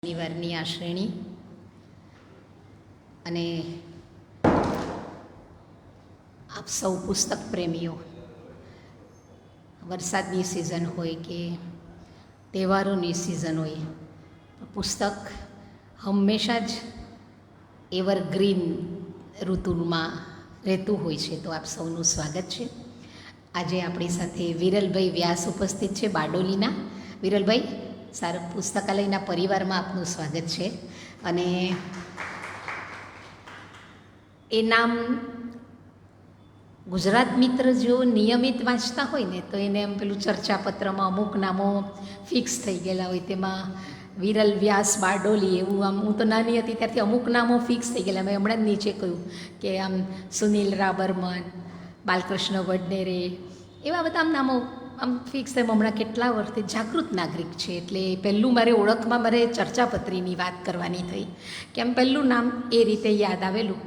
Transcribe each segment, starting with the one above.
શનિવારની આ શ્રેણી અને આપ સૌ પુસ્તક પ્રેમીઓ, વરસાદની સિઝન હોય કે તહેવારોની સિઝન હોય, પુસ્તક હંમેશા જ એવરગ્રીન ઋતુમાં રહેતું હોય છે. તો આપ સૌનું સ્વાગત છે. આજે આપણી સાથે વિરલભાઈ વ્યાસ ઉપસ્થિત છે બારડોલીના. વિરલભાઈ, સારક પુસ્તકાલયના પરિવારમાં આપનું સ્વાગત છે. અને એ નામ ગુજરાત મિત્ર જો નિયમિત વાંચતા હોય ને તો એને એમ પેલું ચર્ચાપત્રમાં અમુક નામો ફિક્સ થઈ ગયેલા હોય, તેમાં વિરલ વ્યાસ બારડોલી એવું આમ, હું તો નાની હતી ત્યારથી અમુક નામો ફિક્સ થઈ ગયેલા. મેં હમણાં જ નીચે કહ્યું કે આમ સુનિલ રાબરમન, બાલકૃષ્ણ વડનેરે, એવા બધા આમ નામો આમ ફિક્સ થાય. હમણાં કેટલા વર્ષથી જાગૃત નાગરિક છે એટલે પહેલું મારે ઓળખમાં મારે ચર્ચાપત્રીની વાત કરવાની થઈ, કેમ પહેલું નામ એ રીતે યાદ આવેલું.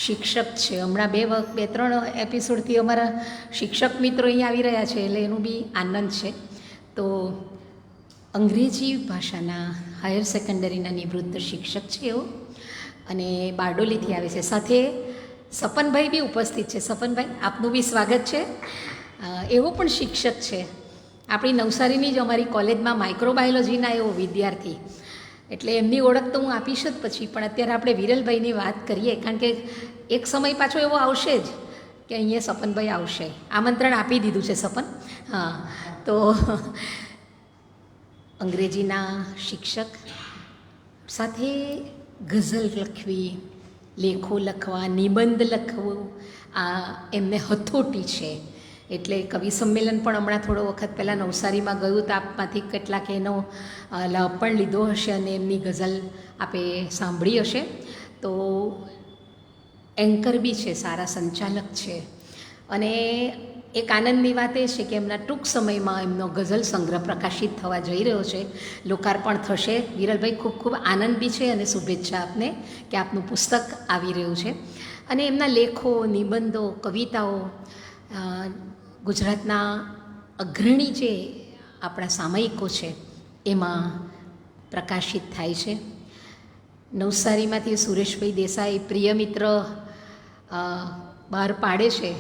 શિક્ષક છે, હમણાં બે ત્રણ એપિસોડથી અમારા શિક્ષક મિત્રો અહીંયા આવી રહ્યા છે એટલે એનું બી આનંદ છે. તો અંગ્રેજી ભાષાના હાયર સેકન્ડરીના નિવૃત્ત શિક્ષક છે એઓ, અને બારડોલીથી આવે છે. સાથે સપનભાઈ બી ઉપસ્થિત છે. સપનભાઈ, આપનું બી સ્વાગત છે. એવો પણ શિક્ષક છે, આપણી નવસારીની જ અમારી કોલેજમાં માઇક્રોબાયોલોજીના એવો વિદ્યાર્થી, એટલે એમની ઓળખ તો હું આપીશ જ પછી. પણ અત્યારે આપણે વિરલભાઈની વાત કરીએ, કારણ કે એક સમય પાછો એવો આવશે જ કે અહીંયા સપનભાઈ આવશે. આમંત્રણ આપી દીધું છે સપન. હા, તો અંગ્રેજીના શિક્ષક સાથે ગઝલ લખવી, લેખો લખવા, નિબંધ લખવું, આ એમને હથોટી છે. એટલે કવિ સંમેલન પણ હમણાં થોડો વખત પહેલાં નવસારીમાં ગયું તો આપમાંથી કેટલાક એનો લાભ પણ લીધો હશે અને એમની ગઝલ આપે સાંભળી હશે. તો એન્કર બી છે, સારા સંચાલક છે. અને એક આનંદની વાત એ છે કે એમના ટૂંક સમયમાં એમનો ગઝલ સંગ્રહ પ્રકાશિત થવા જઈ રહ્યો છે, લોકાર્પણ થશે. વિરલભાઈ, ખૂબ ખૂબ આનંદ બી છે અને શુભેચ્છા આપને કે આપનું પુસ્તક આવી રહ્યું છે. અને એમના લેખો, નિબંધો, કવિતાઓ ગુજરાતના અગ્રણી જે આપણા સામયિકો છે એમાં પ્રકાશિત થાય છે. નવસારીમાંથી સુરેશભાઈ દેસાઈ પ્રિય મિત્ર બહાર પાડે છે,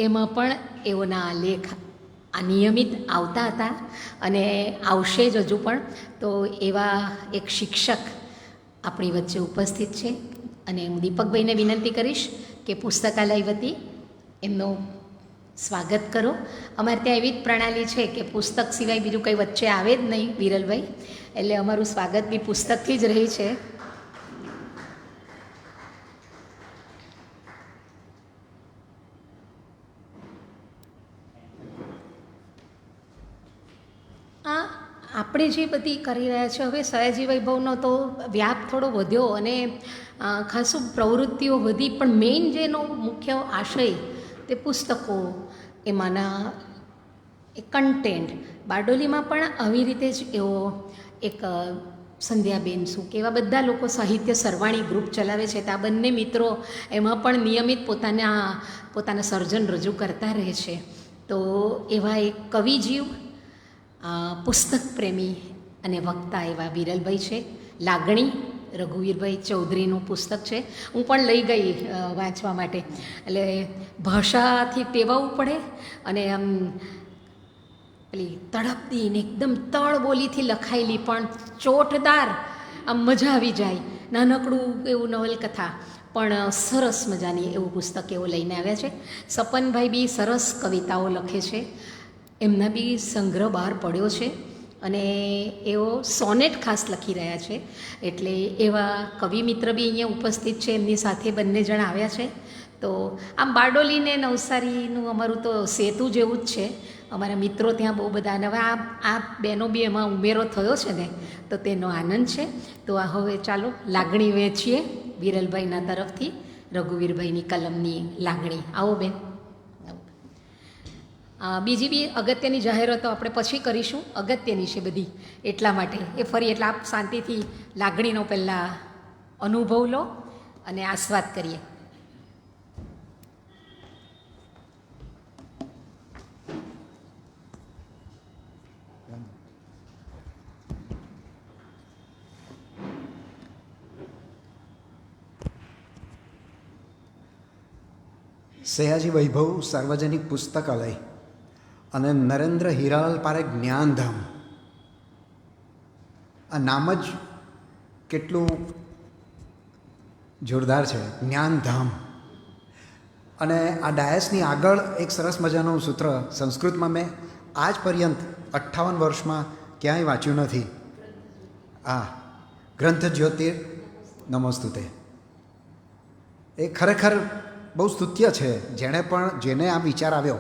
એમાં પણ એઓના લેખ નિયમિત આવતા હતા અને આવશે જ હજુ પણ. તો એવા એક શિક્ષક આપણી વચ્ચે ઉપસ્થિત છે અને હું દીપકભાઈને વિનંતી કરીશ કે પુસ્તકાલય વતી એમનો સ્વાગત કરો. અમારે ત્યાં એવી જ પ્રણાલી છે કે પુસ્તક સિવાય બીજું કંઈ વચ્ચે આવે જ નહીં વિરલભાઈ, એટલે અમારું સ્વાગત બી પુસ્તકથી જ રહી છે. આપણે જે બધી કરી રહ્યા છે હવે, સયાજી વૈભવનો તો વ્યાપ થોડો વધ્યો અને ખાસું પ્રવૃત્તિઓ વધી, પણ મેઇન જેનો મુખ્ય આશય તે પુસ્તકો, એમાંના એ કન્ટેન્ટ. બારડોલીમાં પણ આવી રીતે જ એવો એક સંધ્યાબેન શું કે એવા બધા લોકો સાહિત્ય સરવાણી ગ્રુપ ચલાવે છે, તો આ બંને મિત્રો એમાં પણ નિયમિત પોતાના સર્જન રજૂ કરતા રહે છે. તો એવા એક કવિજીવ, પુસ્તક પ્રેમી અને વક્તા એવા વિરલભાઈ છે. લાગણી રઘુવીરભાઈ ચૌધરીનું પુસ્તક છે, હું પણ લઈ ગઈ વાંચવા માટે. એટલે ભાષાથી ટેવાવું પડે અને આમ પેલી તડપતી ને એકદમ તળ બોલીથી લખાયેલી પણ ચોટદાર, આમ મજા આવી જાય. નાનકડું એવું નવલકથા પણ સરસ મજાની એવું પુસ્તક એવો લઈને આવ્યા છે. સપનભાઈ બી સરસ કવિતાઓ લખે છે, એમના બી સંગ્રહ બહાર પડ્યો છે અને એઓ સોનેટ ખાસ લખી રહ્યા છે. એટલે એવા કવિ મિત્ર બી અહીંયા ઉપસ્થિત છે, એમની સાથે બંને જણ આવ્યા છે. તો આમ બારડોલીને નવસારીનું અમારું તો સેતુ જેવું જ છે. અમારા મિત્રો ત્યાં બહુ બધા, અને હવે આ બહેનો બી એમાં ઉમેરો થયો છે ને તો તેનો આનંદ છે. તો આ હવે ચાલો લાગણી વહેંચીએ વિરલભાઈના તરફથી, રઘુવીરભાઈની કલમની લાગણી. આવો બેન. બીજી બી અગત્યની જાહેરાતો આપણે પછી કરીશું, અગત્યની છે બધી, એટલા માટે એ ફરી એટલે આપ શાંતિથી લાગણીનો પહેલાં અનુભવ લો અને આસ્વાદ કરીએ. સયાજી વૈભવ સાર્વજનિક પુસ્તકાલય અને નરેન્દ્ર હીરાલાલ પારેખ જ્ઞાનધામ, આ નામ જ કેટલું જોરદાર છે, જ્ઞાનધામ. અને આ ડાયસની આગળ એક સરસ મજાનું સૂત્ર સંસ્કૃતમાં મેં આજ પર્યંત 58 વર્ષમાં ક્યાંય વાંચ્યું નથી. આ ગ્રંથ જ્યોતિર નમોસ્તુતે, એ ખરેખર બહુ સ્તુત્ય છે. જેને આ વિચાર આવ્યો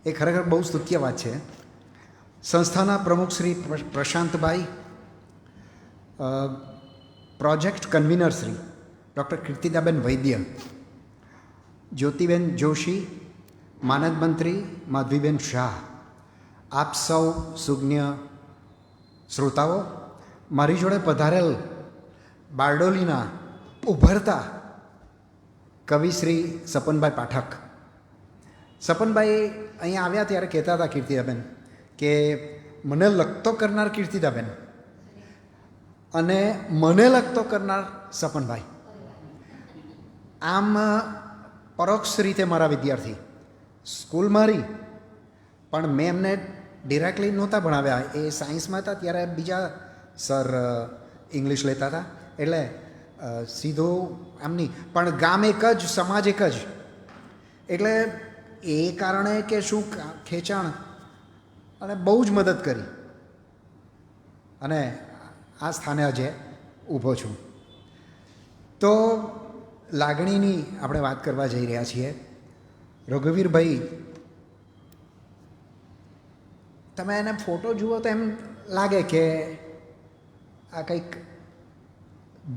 એ ખરેખર બહુ સ્તુત્ય વાત છે. સંસ્થાના પ્રમુખ Shri Prashantbhai, project convener Shri doctor Kirtidaben Vaidya, Jyotiben Joshi, માનદ મંત્રી માધવીબેન શાહ, આપ સૌ સુજ્ઞ શ્રોતાઓ, મારી જોડે પધારેલ બારડોલીના ઉભરતા કવિ શ્રી સપનભાઈ પાઠક. સપનભાઈ અહીંયા આવ્યા ત્યારે કહેતા હતા કીર્તિદાબેન કે મને લગતો કરનાર કીર્તિદાબેન અને મને લગતો કરનાર સપનભાઈ, આમ પરોક્ષ રીતે મારા વિદ્યાર્થી. સ્કૂલ મારી, પણ મેં એમને ડિરેક્ટલી નહોતા ભણાવ્યા. એ સાયન્સમાં હતા ત્યારે બીજા સર ઇંગ્લિશ લેતા હતા, એટલે સીધું આમ નહીં, પણ ગામ એક જ, સમાજ એક જ. એટલે એ કારણે કે શું ખેંચાણ, અને બહુ જ મદદ કરી અને આ સ્થાને આજે ઊભો છું. તો લાગણીની આપણે વાત કરવા જઈ રહ્યા છીએ. રઘુવીરભાઈ, તમે એને ફોટો જુઓ તો એમ લાગે કે આ કંઈક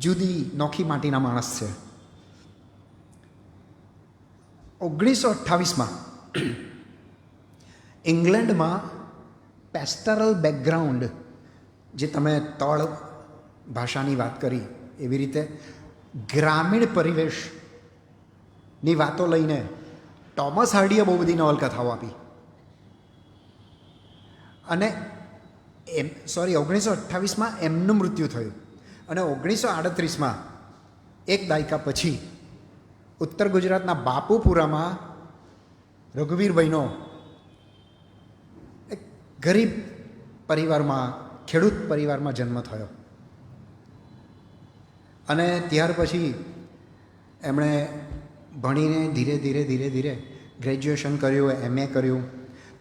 જુદી નોખી માટીના માણસ છે. 1928માં ઇંગ્લેન્ડમાં પેસ્ટરલ બેકગ્રાઉન્ડ, જે તમે તળ ભાષાની વાત કરી એવી રીતે ગ્રામીણ પરિવેશની વાતો લઈને ટોમસ હાર્ડીએ બહુ બધી નવલકથાઓ આપી. અને 1928માં એમનું મૃત્યુ થયું. અને 1938માં એક દાયકા પછી ઉત્તર ગુજરાતના બાપુપુરામાં રઘુવીરભાઈનો એક ગરીબ પરિવારમાં, ખેડૂત પરિવારમાં જન્મ થયો. અને ત્યાર પછી એમણે ભણીને ધીરે ધીરે ગ્રેજ્યુએશન કર્યું, MA કર્યું.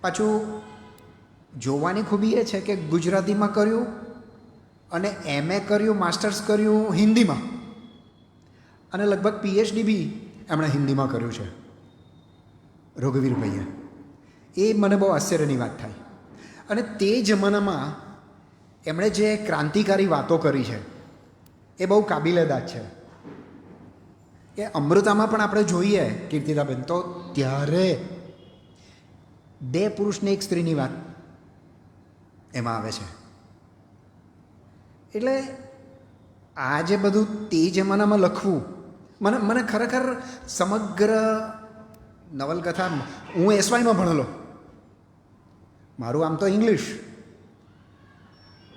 પાછું જોવાની ખૂબી એ છે કે ગુજરાતીમાં કર્યું અને MA કર્યું, માસ્ટર્સ કર્યું હિન્દીમાં, અને લગભગ PhD બી એમણે હિન્દીમાં કર્યું છે રઘુવીરભાઈએ. એ મને બહુ આશ્ચર્યની વાત થાય. અને તે જમાનામાં એમણે જે ક્રાંતિકારી વાતો કરી છે એ બહુ કાબિલેદાદ છે. એ અમૃતામાં પણ આપણે જોઈએ કીર્તિદાબેન, તો ત્યારે 2 પુરુષને 1 સ્ત્રીની વાત એમાં આવે છે. એટલે આ જે બધું તે જમાનામાં લખવું, મને ખરેખર સમગ્ર નવલકથા, હું SYમાં ભણેલો, મારું આમ તો ઇંગ્લિશ,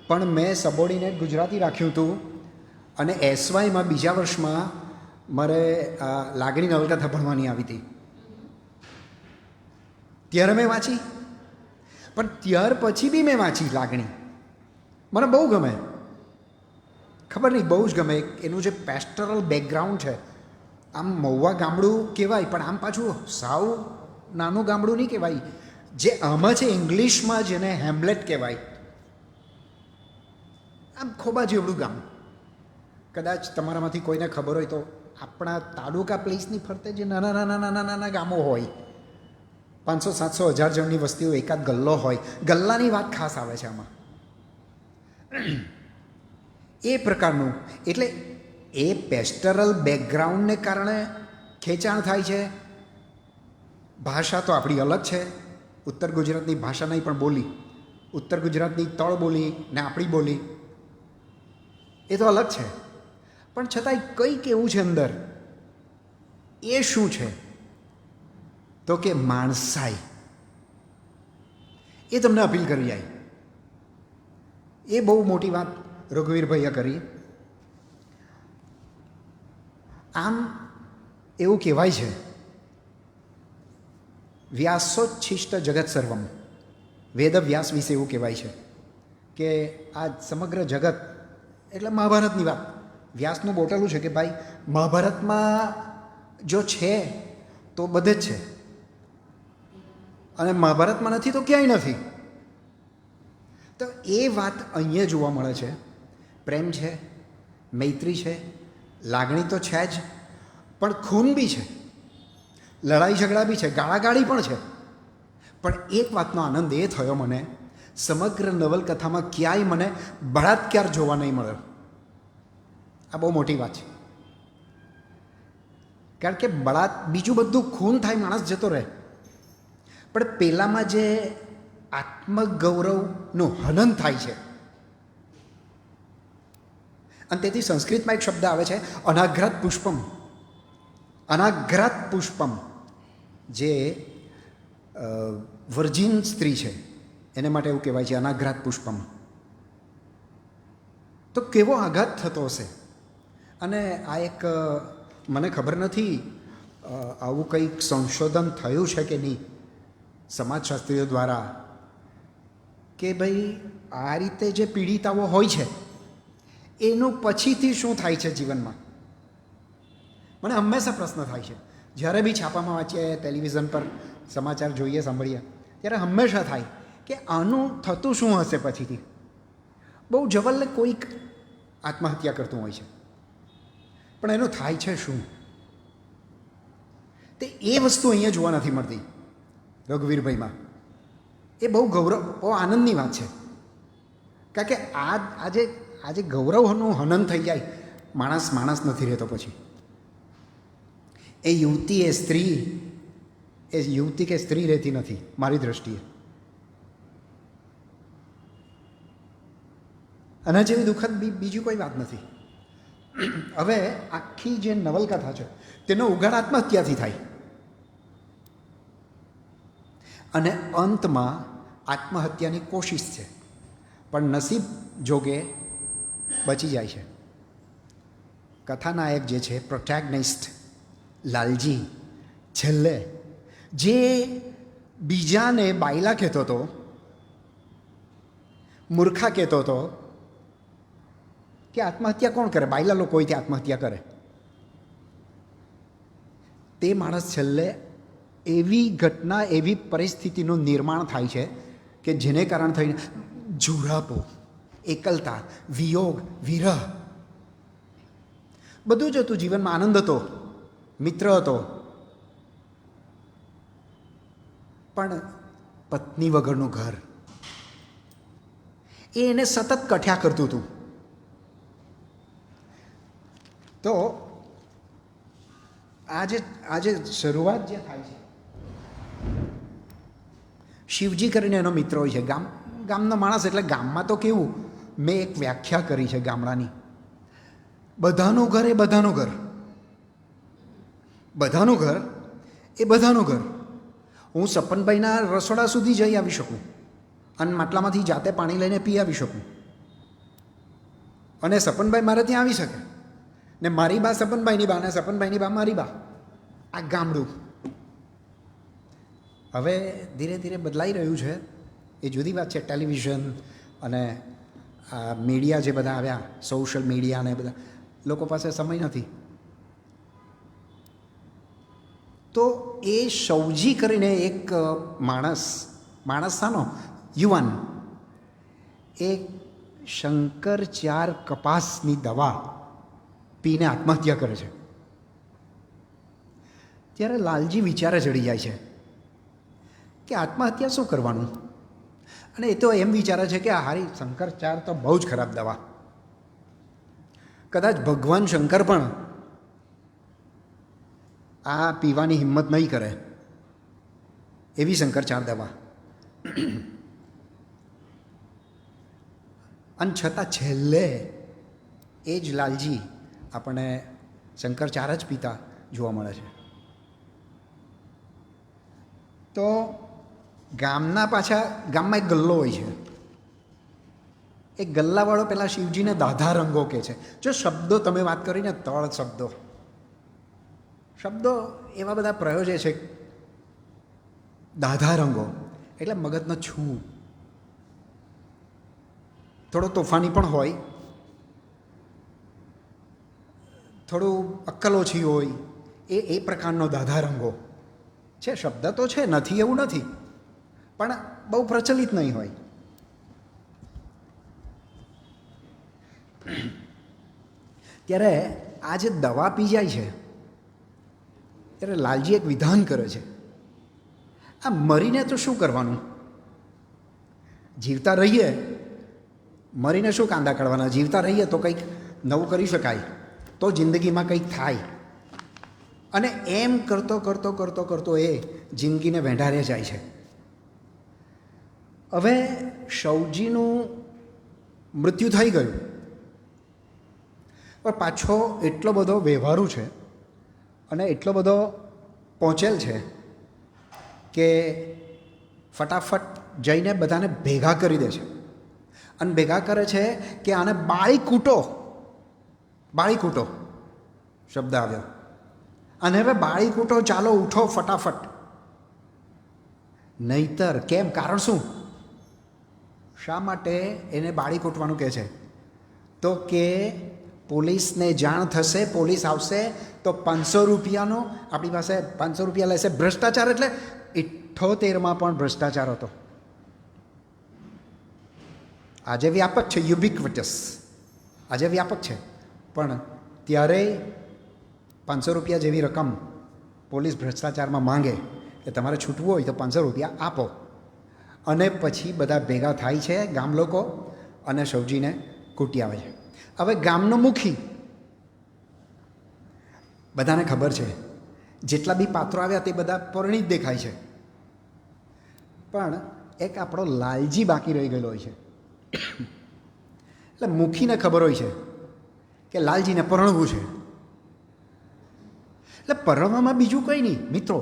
પણ મેં સબોર્ડિનેટ ગુજરાતી રાખ્યું હતું. અને SYમાં બીજા વર્ષમાં મારે લાગણી નવલકથા ભણવાની આવી હતી. ત્યારે મેં વાંચી, પણ ત્યાર પછી બી મેં વાંચી લાગણી. મને બહુ ગમે, ખબર નહીં, બહુ જ ગમે. એનું જે પેસ્ટરલ બેકગ્રાઉન્ડ છે, આમ મહુવા ગામડું કહેવાય, પણ આમ પાછું સાવ નાનું ગામડું નહીં કહેવાય. જે આમાં છે ઇંગ્લિશમાં જેને હેમ્લેટ કહેવાય, આમ ખોબા જેવડું ગામ. કદાચ તમારામાંથી કોઈને ખબર હોય તો આપણા તાલુકા પ્લેસની ફરતે જે નાના ગામો હોય, 500, 700, 1000 જણની વસ્તીઓ, એકાદ ગલ્લો હોય, ગલ્લાની વાત ખાસ આવે છે આમાં. એ પ્રકારનું, એટલે એ પેસ્ટરલ બેકગ્રાઉન્ડને કારણે ખેંચાણ થાય છે. ભાષા તો આપણી અલગ છે. ઉત્તર ગુજરાતની ભાષા નહીં, પણ બોલી, ઉત્તર ગુજરાતની તળ બોલી ને આપણી બોલી એ તો અલગ છે. પણ છતાંય કંઈક એવું છે અંદર. એ શું છે? તો કે માણસાઈ. એ તમને અપીલ કરી જાય. એ બહુ મોટી વાત રઘુવીરભાઈએ કરી. આમ એવું કહેવાય છે વ્યાસોચ્છિષ્ટ જગત સર્વમ, વેદ વ્યાસ વિશે એવું કહેવાય છે કે આ સમગ્ર જગત એટલે મહાભારતની વાત. વ્યાસનું બોટેલું છે કે ભાઈ મહાભારતમાં જો છે તો બધે જ છે, અને મહાભારતમાં નથી તો ક્યાંય નથી. તો એ વાત અહીંયા જોવા મળે છે. પ્રેમ છે, મૈત્રી છે, લાગણી તો છે જ, પણ ખૂન બી છે, લડાઈ ઝઘડા બી છે, ગાળાગાળી પણ છે. પણ એક વાતનો આનંદ એ થયો મને, સમગ્ર નવલકથામાં ક્યાંય મને બળાત્કાર જોવા નહીં મળ્યો. આ બહુ મોટી વાત છે. કારણ કે બીજું બધું ખૂન થાય, માણસ જતો રહે, પણ પેલામાં જે આત્મગૌરવનું હનન થાય છે, અને તેથી સંસ્કૃતમાં એક શબ્દ આવે છે અનાઘ્રાત પુષ્પમ. અનાઘ્રાત પુષ્પમ, જે વર્જિન સ્ત્રી છે એને માટે એવું કહેવાય છે અનાઘ્રાત પુષ્પમ. તો કેવો આઘાત થતો હશે. અને આ એક મને ખબર નથી આવું કંઈક સંશોધન થયું છે કે નહીં સમાજશાસ્ત્રીઓ દ્વારા, કે ભાઈ આ રીતે જે પીડિતાઓ હોય છે એનું પછીથી શું થાય છે જીવનમાં. મને હંમેશા પ્રશ્ન થાય છે જ્યારે બી છાપામાં વાંચીએ, ટેલિવિઝન પર સમાચાર જોઈએ, સાંભળીએ, ત્યારે હંમેશા થાય કે આનું થતું શું હશે પછીથી. બહુ જવલ્લે કોઈક આત્મહત્યા કરતું હોય છે, પણ એનું થાય છે શું? તે એ વસ્તુ અહીંયા જોવા નથી મળતી રઘુવીરભાઈમાં. એ બહુ બહુ આનંદની વાત છે. કારણ કે આજે ગૌરવનું હનન થઈ જાય, માણસ નથી રહેતો પછી. એ યુવતી કે સ્ત્રી રહેતી નથી મારી દ્રષ્ટિએ. આના જેવી દુઃખદ બીજી કોઈ વાત નથી. હવે આખી જે નવલકથા છે તેનો ઉગાડ આત્મહત્યાથી થાય, અને અંતમાં આત્મહત્યાની કોશિશ છે, પણ નસીબ જોગે બચી જાય છે. કથાનાયક જે છે પ્રોટેગનિસ્ટ લાલજી, છેલ્લે જે બીજાને બાયલા કહેતો હતો, મૂર્ખા કહેતો હતો કે આત્મહત્યા કોણ કરે, બાયલા લોકો હોય તે આત્મહત્યા કરે, તે માણસ છેલ્લે એવી ઘટના, એવી પરિસ્થિતિનું નિર્માણ થાય છે કે જેને કારણ થઈને ઝુરાપો, એકલતા, વિયોગ, વિરહ બધું જ હતું. જીવનમાં આનંદ હતો, મિત્ર હતો, પણ પત્ની વગરનું ઘર એ એને સતત કઠ્યા કરતું હતું. તો આજે શરૂઆત જે થાય છે, શિવજી કરીને એનો મિત્ર હોય છે. ગામનો માણસ એટલે ગામમાં તો કેવું, મેં એક વ્યાખ્યા કરી છે ગામડાની, બધાનું ઘર એ બધાનું ઘર, બધાનું ઘર એ બધાનું ઘર. હું સપનભાઈના રસોડા સુધી જઈ આવી શકું અને માટલામાંથી જાતે પાણી લઈને પી આવી શકું, અને સપનભાઈ મારે ત્યાં આવી શકે, ને મારી બા સપનભાઈની બા, ને સપનભાઈની બા મારી બા. આ ગામડું હવે ધીરે ધીરે બદલાઈ રહ્યું છે, એ જુદી વાત છે. ટેલિવિઝન અને આ મીડિયા જે બધા આવ્યા, સોશિયલ મીડિયા ને બધા, લોકો પાસે સમય નથી. તો એ સૌજી કરીને એક માણસ સાનો યુવાન, એ શંકરચાર કપાસની દવા પીને આત્મહત્યા કરે છે. ત્યારે લાલજી વિચારે ચડી જાય છે કે આત્મહત્યા શું કરવાનું, અને એ તો એમ વિચારે છે કે હારી શંકરચાર તો બહુ જ ખરાબ દવા, કદાચ ભગવાન શંકર પણ આ પીવાની હિંમત નહીં કરે એવી શંકરચાર દવા. અને છતાં છેલ્લે એ જ લાલજી આપણને શંકરચાર જ પીતા જોવા મળે છે. તો ગામમાં એક ગલ્લો હોય છે. એ ગલ્લાવાળો પેલા શિવજીને દાધા રંગો કહે છે. જો શબ્દો તમે વાત કરીને, તળ શબ્દો એવા બધા પ્રયોજે છે દાધા રંગો એટલે મગજનો છું, થોડો તોફાની પણ હોય, થોડું અક્કલ ઓછી હોય, એ પ્રકારનો દાધા રંગો છે. શબ્દ તો છે, નથી એવું નથી, પણ બહુ પ્રચલિત નહીં હોય. ત્યારે આ જે દવા પી જાય છે ત્યારે લાલજી એક વિધાન કરે છે, આ મરીને તો શું કરવાનું, જીવતા રહીએ, મરીને શું કાંદા કાઢવાના, જીવતા રહીએ તો કંઈક નવું કરી શકાય, તો જિંદગીમાં કંઈક થાય. અને એમ કરતો કરતો કરતો કરતો એ જિંદગીને વેંઢારે જાય છે. હવે શૌજીનું મૃત્યુ થઈ ગયું, પણ પાછો એટલો બધો વ્યવહારુ છે અને એટલો બધો પહોંચેલ છે કે ફટાફટ જઈને બધાને ભેગા કરી દે છે. અને ભેગા કરે છે કે આને બાળી કૂટો શબ્દ આવ્યો, અને હવે બાળી કૂટો, ચાલો ઉઠો ફટાફટ. નહીતર કેમ, કારણ શું, શા માટે એને બાળી કૂટવાનું કહે છે? તો કે પોલીસને જાણ થશે, પોલીસ આવશે તો 500 રૂપિયાનો, આપણી પાસે 500 રૂપિયા લેશે. ભ્રષ્ટાચાર એટલે 78માં પણ ભ્રષ્ટાચાર હતો. આજે વ્યાપક છે, યુબિક્વિટસ, આજે વ્યાપક છે, પણ ત્યારે 500 રૂપિયા જેવી રકમ પોલીસ ભ્રષ્ટાચારમાં માંગે કે તમારે છૂટવું હોય તો 500 રૂપિયા આપો. અને પછી બધા ભેગા થાય છે ગામ લોકો અને શૌજીને કૂટી આવે છે. હવે ગામનો મુખી, બધાને ખબર છે જેટલા બી પાત્રો આવ્યા તે બધા પરિણીત દેખાય છે, પણ એક આપણો લાલજી બાકી રહી ગયેલો હોય છે. એટલે મુખીને ખબર હોય છે કે લાલજીને પરણવું છે. એટલે પરણવામાં બીજું કંઈ નહીં મિત્રો,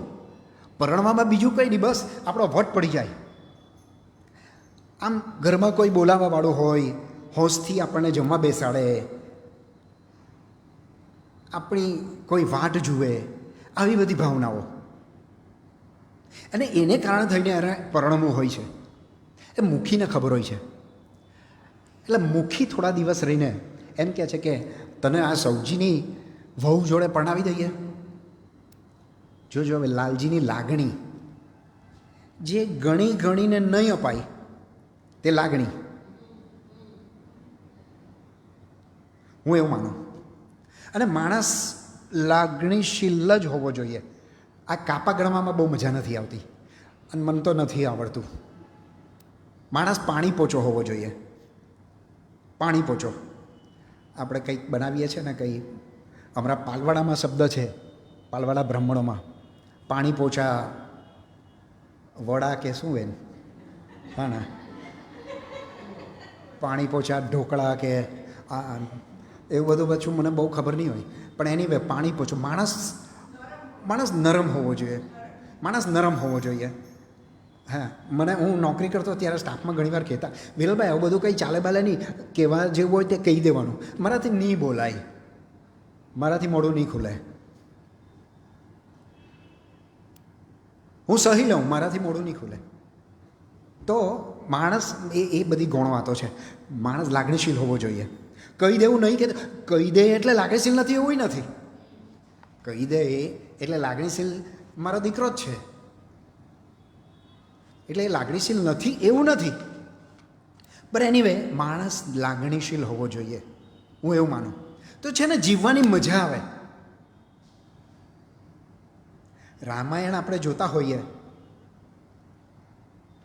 પરણવામાં બીજું કંઈ નહીં, બસ આપણો વટ પડી જાય. આમ ઘરમાં કોઈ બોલાવવાવાળું હોય, હોંશથી આપણને જમવા બેસાડે, આપણી કોઈ વાટ જુએ, આવી બધી ભાવનાઓ, અને એને કારણે થઈને એને પરણવું હોય છે. એ મુખીને ખબર હોય છે. એટલે મુખી થોડા દિવસ રહીને એમ કહે છે કે તને આ સૌજીની વહુ જોડે પરણાવી દઈએ. જોજો હવે લાલજીની લાગણી, જે ગણી ગણીને નહીં અપાય તે લાગણી, હું એવું માનું. અને માણસ લાગણીશીલ જ હોવો જોઈએ. આ કાપા ગણવામાં બહુ મજા નથી આવતી, અને મને તો નથી આવડતું. માણસ પાણી પોચો હોવો જોઈએ. પાણી પોચો આપણે કંઈક બનાવીએ છીએ ને, કંઈ હમણાં પાલવાડામાં શબ્દ છે, પાલવાડા બ્રાહ્મણોમાં પાણી પોચા વડા કે શું એમ, હા ના, પાણી પોચા ઢોકળા કે આ એવું બધું પાછું મને બહુ ખબર નહીં હોય, પણ એની વે પાણી પોચો. માણસ નરમ હોવો જોઈએ, માણસ નરમ હોવો જોઈએ. હા, હું નોકરી કરતો ત્યારે સ્ટાફમાં ઘણીવાર કહેતા, વિરલભાઈ આવું બધું કંઈ ચાલે બાલે નહીં, કહેવા જેવું હોય તે કહી દેવાનું. મારાથી નહીં બોલાય, મારાથી મોઢું નહીં ખુલે, હું સહી લઉં, મારાથી મોઢું નહીં ખુલે. તો માણસ એ બધી ગૌણ વાતો છે. માણસ લાગણીશીલ હોવો જોઈએ. કહી દેવું નહીં કે કહી દે એટલે લાગણીશીલ નથી એવું નથી. કહી દે એટલે લાગણીશીલ મારો દીકરો જ છે એટલે એ લાગણીશીલ નથી એવું નથી. પણ એનીવે માણસ લાગણીશીલ હોવો જોઈએ, હું એવું માનું. તો છે ને, જીવવાની મજા આવે. રામાયણ આપણે જોતા હોઈએ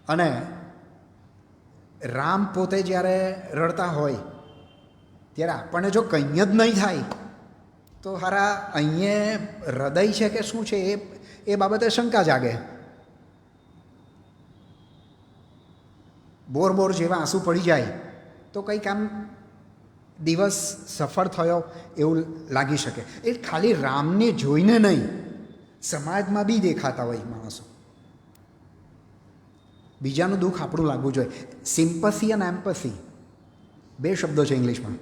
અને રામ પોતે જ્યારે રડતા હોય ત્યારે આપણને જો કંઈ જ નહીં થાય તો હારા અહીંયા હૃદય છે કે શું છે એ બાબતે શંકા જાગે. બોર જેવા આંસુ પડી જાય તો કંઈક આમ દિવસ સફળ થયો એવું લાગી શકે. એ ખાલી રામને જોઈને નહીં, સમાજમાં બી દેખાતા હોય માણસો. બીજાનું દુઃખ આપણું લાગવું જોઈએ. સિમ્પથી અને એમ્પથી બે શબ્દો છે ઇંગ્લિશમાં.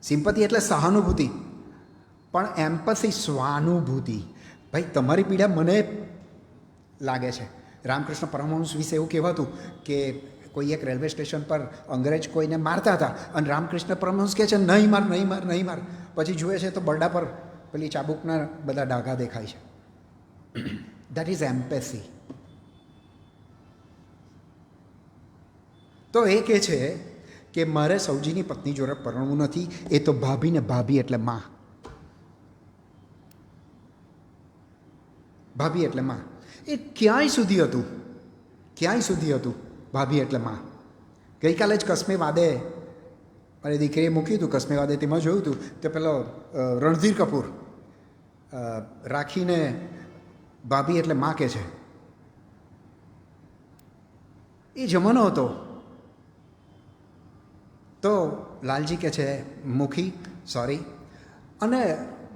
સિમ્પથી એટલે સહાનુભૂતિ, પણ એમ્પથી સ્વાનુભૂતિ. ભાઈ તમારી પીડા મને લાગે છે, રામકૃષ્ણ પરમહંસ વિશે એવું કહેવાતું કે કોઈ એક રેલવે સ્ટેશન પર અંગ્રેજ કોઈને મારતા હતા અને રામકૃષ્ણ પરમહંસ કહે છે નહીં માર નહીં માર નહીં માર, પછી જુએ છે તો બરડા પર પેલી ચાબુકના બધા ડાઘા દેખાય છે. That is empathy. તો એ કહે છે કે મારે સૌજીની પત્ની જોડે પરણવું નથી, એ તો ભાભી ને ભાભી એટલે માં, ભાભી એટલે માં. એ ક્યાંય સુધી હતું, ક્યાંય સુધી હતું ભાભી એટલે માં. ગઈકાલે જ કસ્મે વાદે મારી દીકરીએ મૂક્યું હતું, કસ્મે વાદે તેમાં જોયું હતું તો પેલો રણધીર કપૂર રાખીને ભાભી એટલે માં કહે છે. એ જમાનો હતો. તો લાલજી કહે છે મુખી સોરી, અને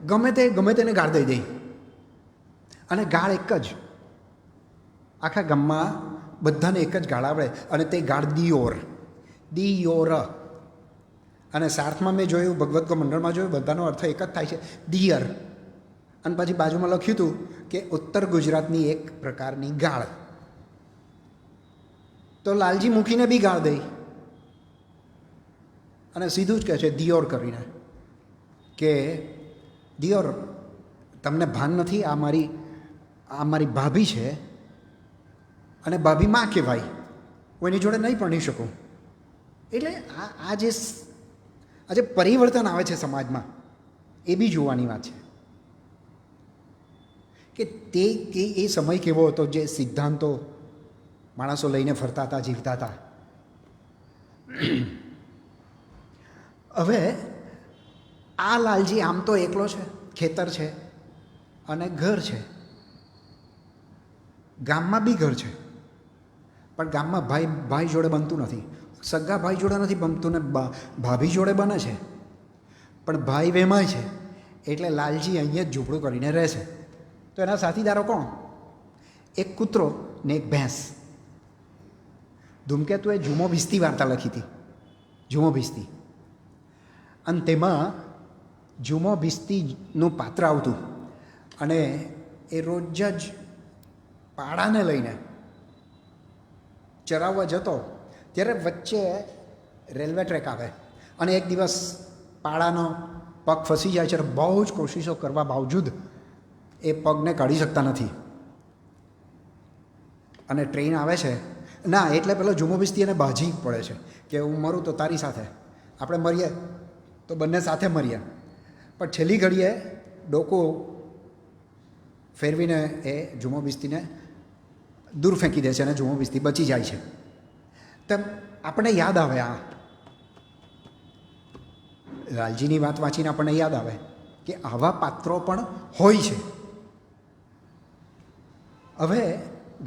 ગમે તેને ગાળ દઈ દઈ, અને ગાળ એક જ, આખા ગામમાં બધાને એક જ ગાળ આવડે, અને તે ગાળ દિયોર, દિયોર. અને સાર્થમાં મેં જોયું, ભગવદ્ગો મંડળમાં જોયું, બધાનો અર્થ એક જ થાય છે દિયર. અને પછી બાજુમાં લખ્યું હતું કે ઉત્તર ગુજરાતની એક પ્રકારની ગાળ. તો લાલજી મુખીને બી ગાળ દઈ અને સીધું જ કહે છે દિયોર કરીને કે દિયોર તમને ભાન નથી, આ મારી ભાભી છે અને ભાભી માં કહેવાય, હું એની જોડે નહીં પરણી શકું. એટલે આ જે પરિવર્તન આવે છે સમાજમાં, એ બી જોવાની વાત છે કે એ સમય કેવો હતો જે સિદ્ધાંતો માણસો લઈને ફરતા હતા, જીવતા હતા. હવે આ લાલજી આમ તો એકલો છે, ખેતર છે અને ઘર છે, ગામમાં બી ઘર છે, પણ ગામમાં ભાઈ જોડે બનતું નથી, સગા ભાઈ જોડે નથી બનતું ને ભાભી જોડે બને છે, પણ ભાઈ વેમાય છે. એટલે લાલજી અહીંયા જ ઝૂંપડું કરીને રહે છે. તો એના સાથીદારો કોણ? એક કૂતરો ને એક ભેંસ. ધૂમકેતુએ ઝુમો ભીસ્તી વાર્તા લખી હતી, ઝુમો ભીસ્તી, અને તેમાં ઝુમો ભીસ્તીનું પાત્ર આવતું, અને એ રોજ જ પાડાને લઈને ચરાવવા જતો, ત્યારે વચ્ચે રેલવે ટ્રેક આવે અને એક દિવસ પાડાનો પગ ફસી જાય છે. બહુ જ કોશિશો કરવા બાવજૂદ એ પગને કાઢી શકતા નથી, અને ટ્રેન આવે છે ના, એટલે પેલો ઝુમો ભીસ્તી એને બાજી પડે છે કે હું મરું તો તારી સાથે, આપણે મરીએ તો બંને સાથે મરીએ. પણ છેલ્લી ઘડીએ ડોકું ફેરવીને એ ઝુમો ભીસ્તીને દૂર ફેંકી દે છે અને ઝુમો ભીસ્તી બચી જાય છે. તેમ આપણને યાદ આવે, આ લાલજીની વાત વાંચીને આપણને યાદ આવે કે આવા પાત્રો પણ હોય છે. હવે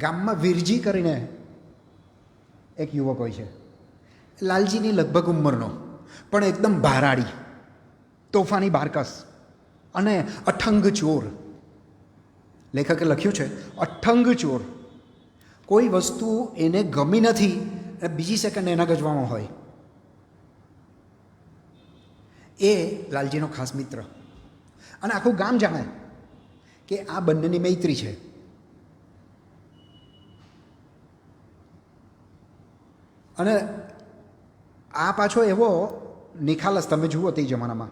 ગામમાં વીરજી કરીને એક યુવક હોય છે, લાલજીની લગભગ ઉંમરનો, પણ એકદમ ભારાડી, તોફાની બારકસ અને અઠંગ ચોર. લેખકે લખ્યું છે અઠંગ ચોર. કોઈ વસ્તુ એને ગમી નથી અને બીજી સેકન્ડ એના ગજવામાં હોય. એ લાલજીનો ખાસ મિત્ર, અને આખું ગામ જાણે કે આ બંનેની મૈત્રી છે. અને આ પાછો એવો નિખાલસ, તમે જુઓ તે જમાનામાં,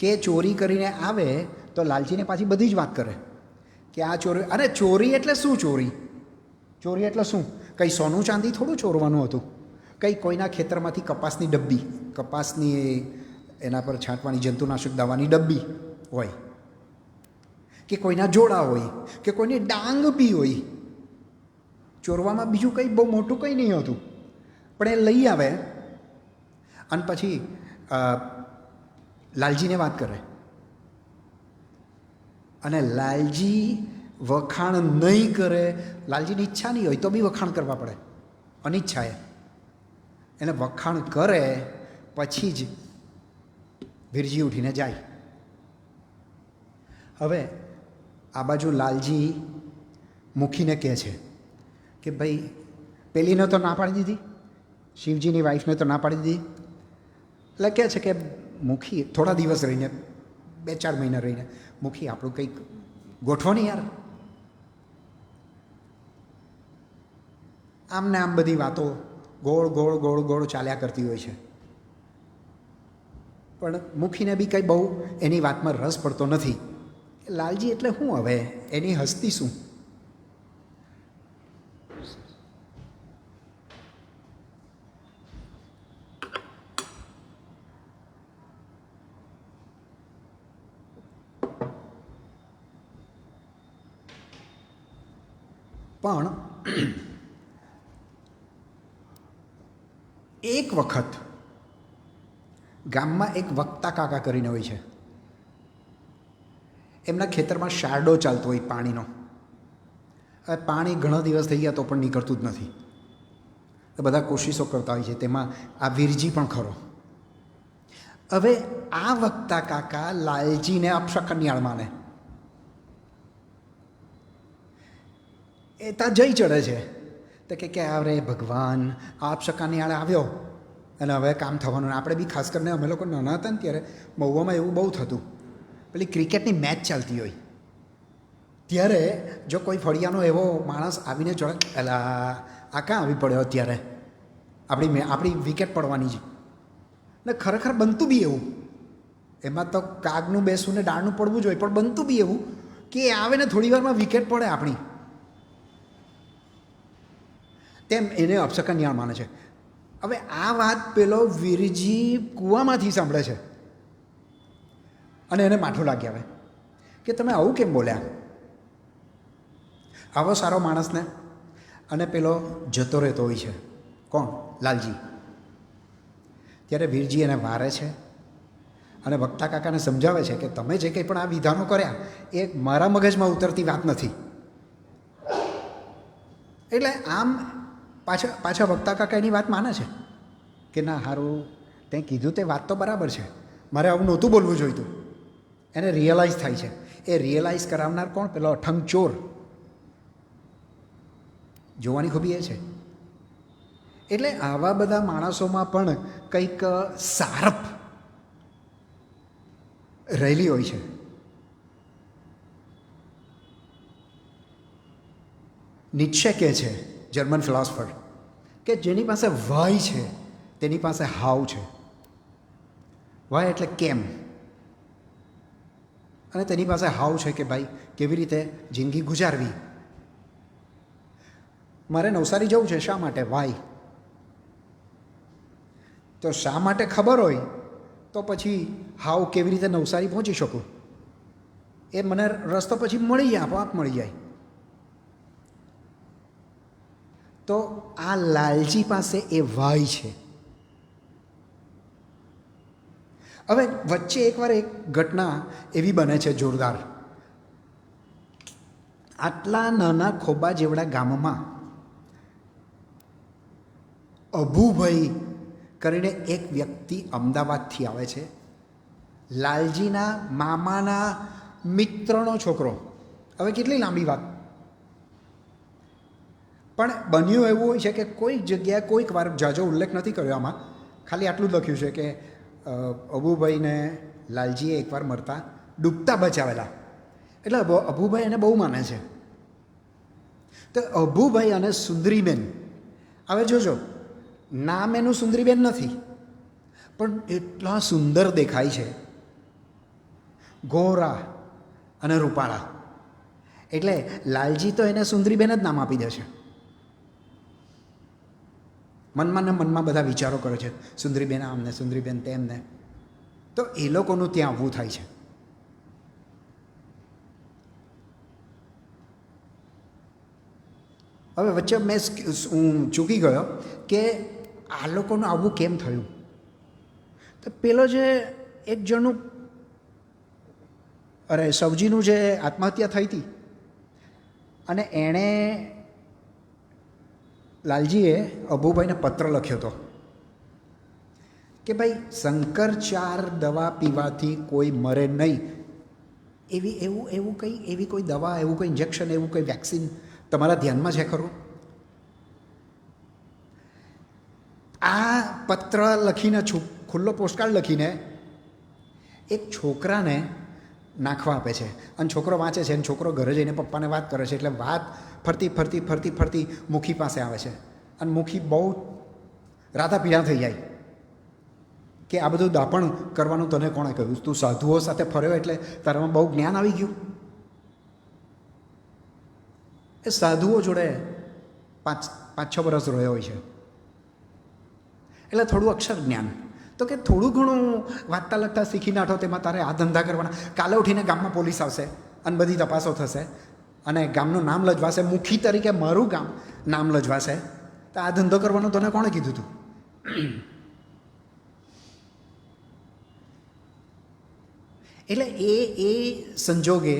કે ચોરી કરીને આવે તો લાલજીને પાછી બધી જ વાત કરે કે આ ચોરી. અરે ચોરી એટલે શું? ચોરી એટલે શું? કંઈ સોનું ચાંદી થોડું ચોરવાનું હતું, કંઈ કોઈના ખેતરમાંથી કપાસની ડબ્બી, કપાસની એના પર છાંટવાની જંતુનાશક દવાની ડબ્બી હોય, કે કોઈના જોડા હોય, કે કોઈની ડાંગ બી હોય. ચોરવામાં બીજું કંઈ બહુ મોટું કંઈ નહીં હતું, પણ એ લઈ આવે અને પછી લાલજીને વાત કરે, અને લાલજી વખાણ નહીં કરે. લાલજીની ઈચ્છા નહીં હોય તો બી વખાણ કરવા પડે, અનિચ્છાએ. એને વખાણ કરે પછી જ વીરજી ઉઠીને જાય. હવે આ બાજુ લાલજી મુખીને કહે છે કે ભાઈ પેલીને તો ના પાડી દીધી, શિવજીની વાઈફને તો ના પાડી દીધી. એટલે કહે છે કે મુખી થોડા દિવસ રહીને, 2-4 મહિના રહીને, મુખી આપણું કંઈક ગોઠવો નહીં યાર. આમ ને આમ બધી વાતો ગોળ ગોળ ગોળ ગોળ ચાલ્યા કરતી હોય છે, પણ મુખીને બી કંઈ બહુ એની વાતમાં રસ પડતો નથી. લાલજી એટલે શું હવે એની હસ્તી શું? પણ એક વખત ગામમાં એક વક્તા કાકા કરીને હોય છે, એમના ખેતરમાં શારડો ચાલતો હોય પાણીનો. હવે પાણી ઘણા દિવસ થઈ ગયા તો પણ નીકળતું જ નથી. તો બધા કોશિશો કરતા હોય છે, તેમાં આ વીરજી પણ ખરો. હવે આ વક્તા કાકા લાલજીને અપશકનિયાળ માને. એ ત્યાં જઈ ચડે છે તો કે અરે ભગવાન, આ અપશકનિયાળ આવ્યો અને હવે કામ થવાનું. આપણે બી ખાસ કરીને અમે લોકો નાના હતા ને ત્યારે મહુવામાં એવું બહુ થતું. પેલી ક્રિકેટની મેચ ચાલતી હોય ત્યારે જો કોઈ ફળિયાનો એવો માણસ આવીને ચડે, એલા આ ક્યાં આવી પડ્યો અત્યારે, આપણી વિકેટ પડવાની છે. ને ખરેખર બનતું બી એવું. એમાં તો કાગનું બેસવું ને ડાળનું પડવું જોઈએ, પણ બનતું બી એવું કે આવે ને થોડી વારમાં વિકેટ પડે આપણી. તેમ એને અપશકનિયાળ માને છે. હવે આ વાત પેલો વીરજી કૂવામાંથી સાંભળે છે અને એને માઠું લાગી આવે કે તમે આવું કેમ બોલ્યા, આવો સારો માણસને. અને પેલો જતો રહેતો હોય છે, કોણ? લાલજી. ત્યારે વીરજી એને વારે છે અને વક્તા કાકાને સમજાવે છે કે તમે જે કંઈ પણ આ વિધાનો કર્યા એ મારા મગજમાં ઉતરતી વાત નથી. એટલે આમ પાછા વક્તા કાકા એની વાત માને છે કે ના સારું તે કીધું તે વાત તો બરાબર છે, મારે આવું નહોતું બોલવું જોઈતું. એને રિયલાઇઝ થાય છે. એ રિયલાઇઝ કરાવનાર કોણ? પેલો અઠંગ ચોર. જોવાની ખૂબી એ છે. એટલે આવા બધા માણસોમાં પણ કંઈક સારપ રહેલી હોય છે. નીત્શે કહે છે, જર્મન ફિલોસોફર, કે જેની પાસે વાય છે તેની પાસે હાવ છે. વાય એટલે કેમ, અને તેની પાસે હાવ છે કે ભાઈ કેવી રીતે જિંદગી ગુજારવી. મારે નવસારી જવું છે, શા માટે? વાય. તો શા માટે ખબર હોય તો પછી હાવ કેવી રીતે નવસારી પહોંચી શકું એ મને રસ્તો પછી મળી જાય, આપોઆપ મળી જાય. તો આ લાલજી પાસે એ વાય છે. હવે વચ્ચે એકવાર એક ઘટના એવી બને છે જોરદાર. આટલા નાના ખોબા જેવડા ગામમાં અભુભાઈ કરીને એક વ્યક્તિ અમદાવાદથી આવે છે. લાલજીના મામાના મિત્રનો છોકરો. હવે કેટલી લાંબી વાત. પણ બન્યું એવું હોય છે કે કોઈક જગ્યાએ કોઈક વાર જાજો ઉલ્લેખ નથી કર્યો આમાં, ખાલી આટલું જ લખ્યું છે કે અભુભાઈને લાલજીએ એકવાર મરતા ડૂબતા બચાવેલા. એટલે અભુભાઈ એને બહુ માને છે. તો અભુભાઈ અને સુંદરીબેન, હવે જોજો નામ એનું સુંદરીબેન નથી, પણ એટલા સુંદર દેખાય છે, ગોરા અને રૂપાળા. એટલે લાલજી તો એને સુંદરીબેન જ નામ આપી દે છે. મનમાં ને મનમાં બધા વિચારો કરે છે, સુંદરીબેન આમને, સુંદરીબેન તેમને. તો એ લોકોનું ત્યાં આવવું થાય છે. હવે વચ્ચે હું ચૂકી ગયો કે આ લોકોનું આવું કેમ થયું. તો પેલો જે એક જણનું સવજીનું જે આત્મહત્યા થઈ હતી અને એણે લાલજીએ અભુભાઈને પત્ર લખ્યો હતો કે ભાઈ શંકરચાર દવા પીવાથી કોઈ મરે નહીં, એવી કોઈ દવા, એવું કોઈ ઇન્જેક્શન, એવું કોઈ વેક્સિન તમારા ધ્યાનમાં છે ખરું? આ પત્ર લખીને ખુલ્લો પોસ્ટકાર્ડ લખીને એક છોકરાને નાખવા આપે છે અને છોકરો વાંચે છે અને છોકરો ઘરે જઈને પપ્પાને વાત કરે છે. એટલે વાત ફરતી મુખી પાસે આવે છે અને મુખી બહુ રાતા પીળા થઈ જાય કે આ બધું દાપણ કરવાનું તને કોણે કહ્યું? તું સાધુઓ સાથે ફર્યો એટલે તારામાં બહુ જ્ઞાન આવી ગયું? એ સાધુઓ જોડે 5-6 વર્ષ રહ્યો હોય છે એટલે થોડું અક્ષર જ્ઞાન, તો કે થોડું ઘણું વાંચતા લખતા શીખી નાઠો, તેમાં તારે આ ધંધા કરવાના. કાલે ઉઠીને ગામમાં પોલીસ આવશે અને બધી તપાસો થશે અને ગામનું નામ લજવાશે, મુખી તરીકે મારું ગામ નામ લજવાશે, તો આ ધંધો કરવાનું તને કોણે કીધું હતું? એટલે એ સંજોગે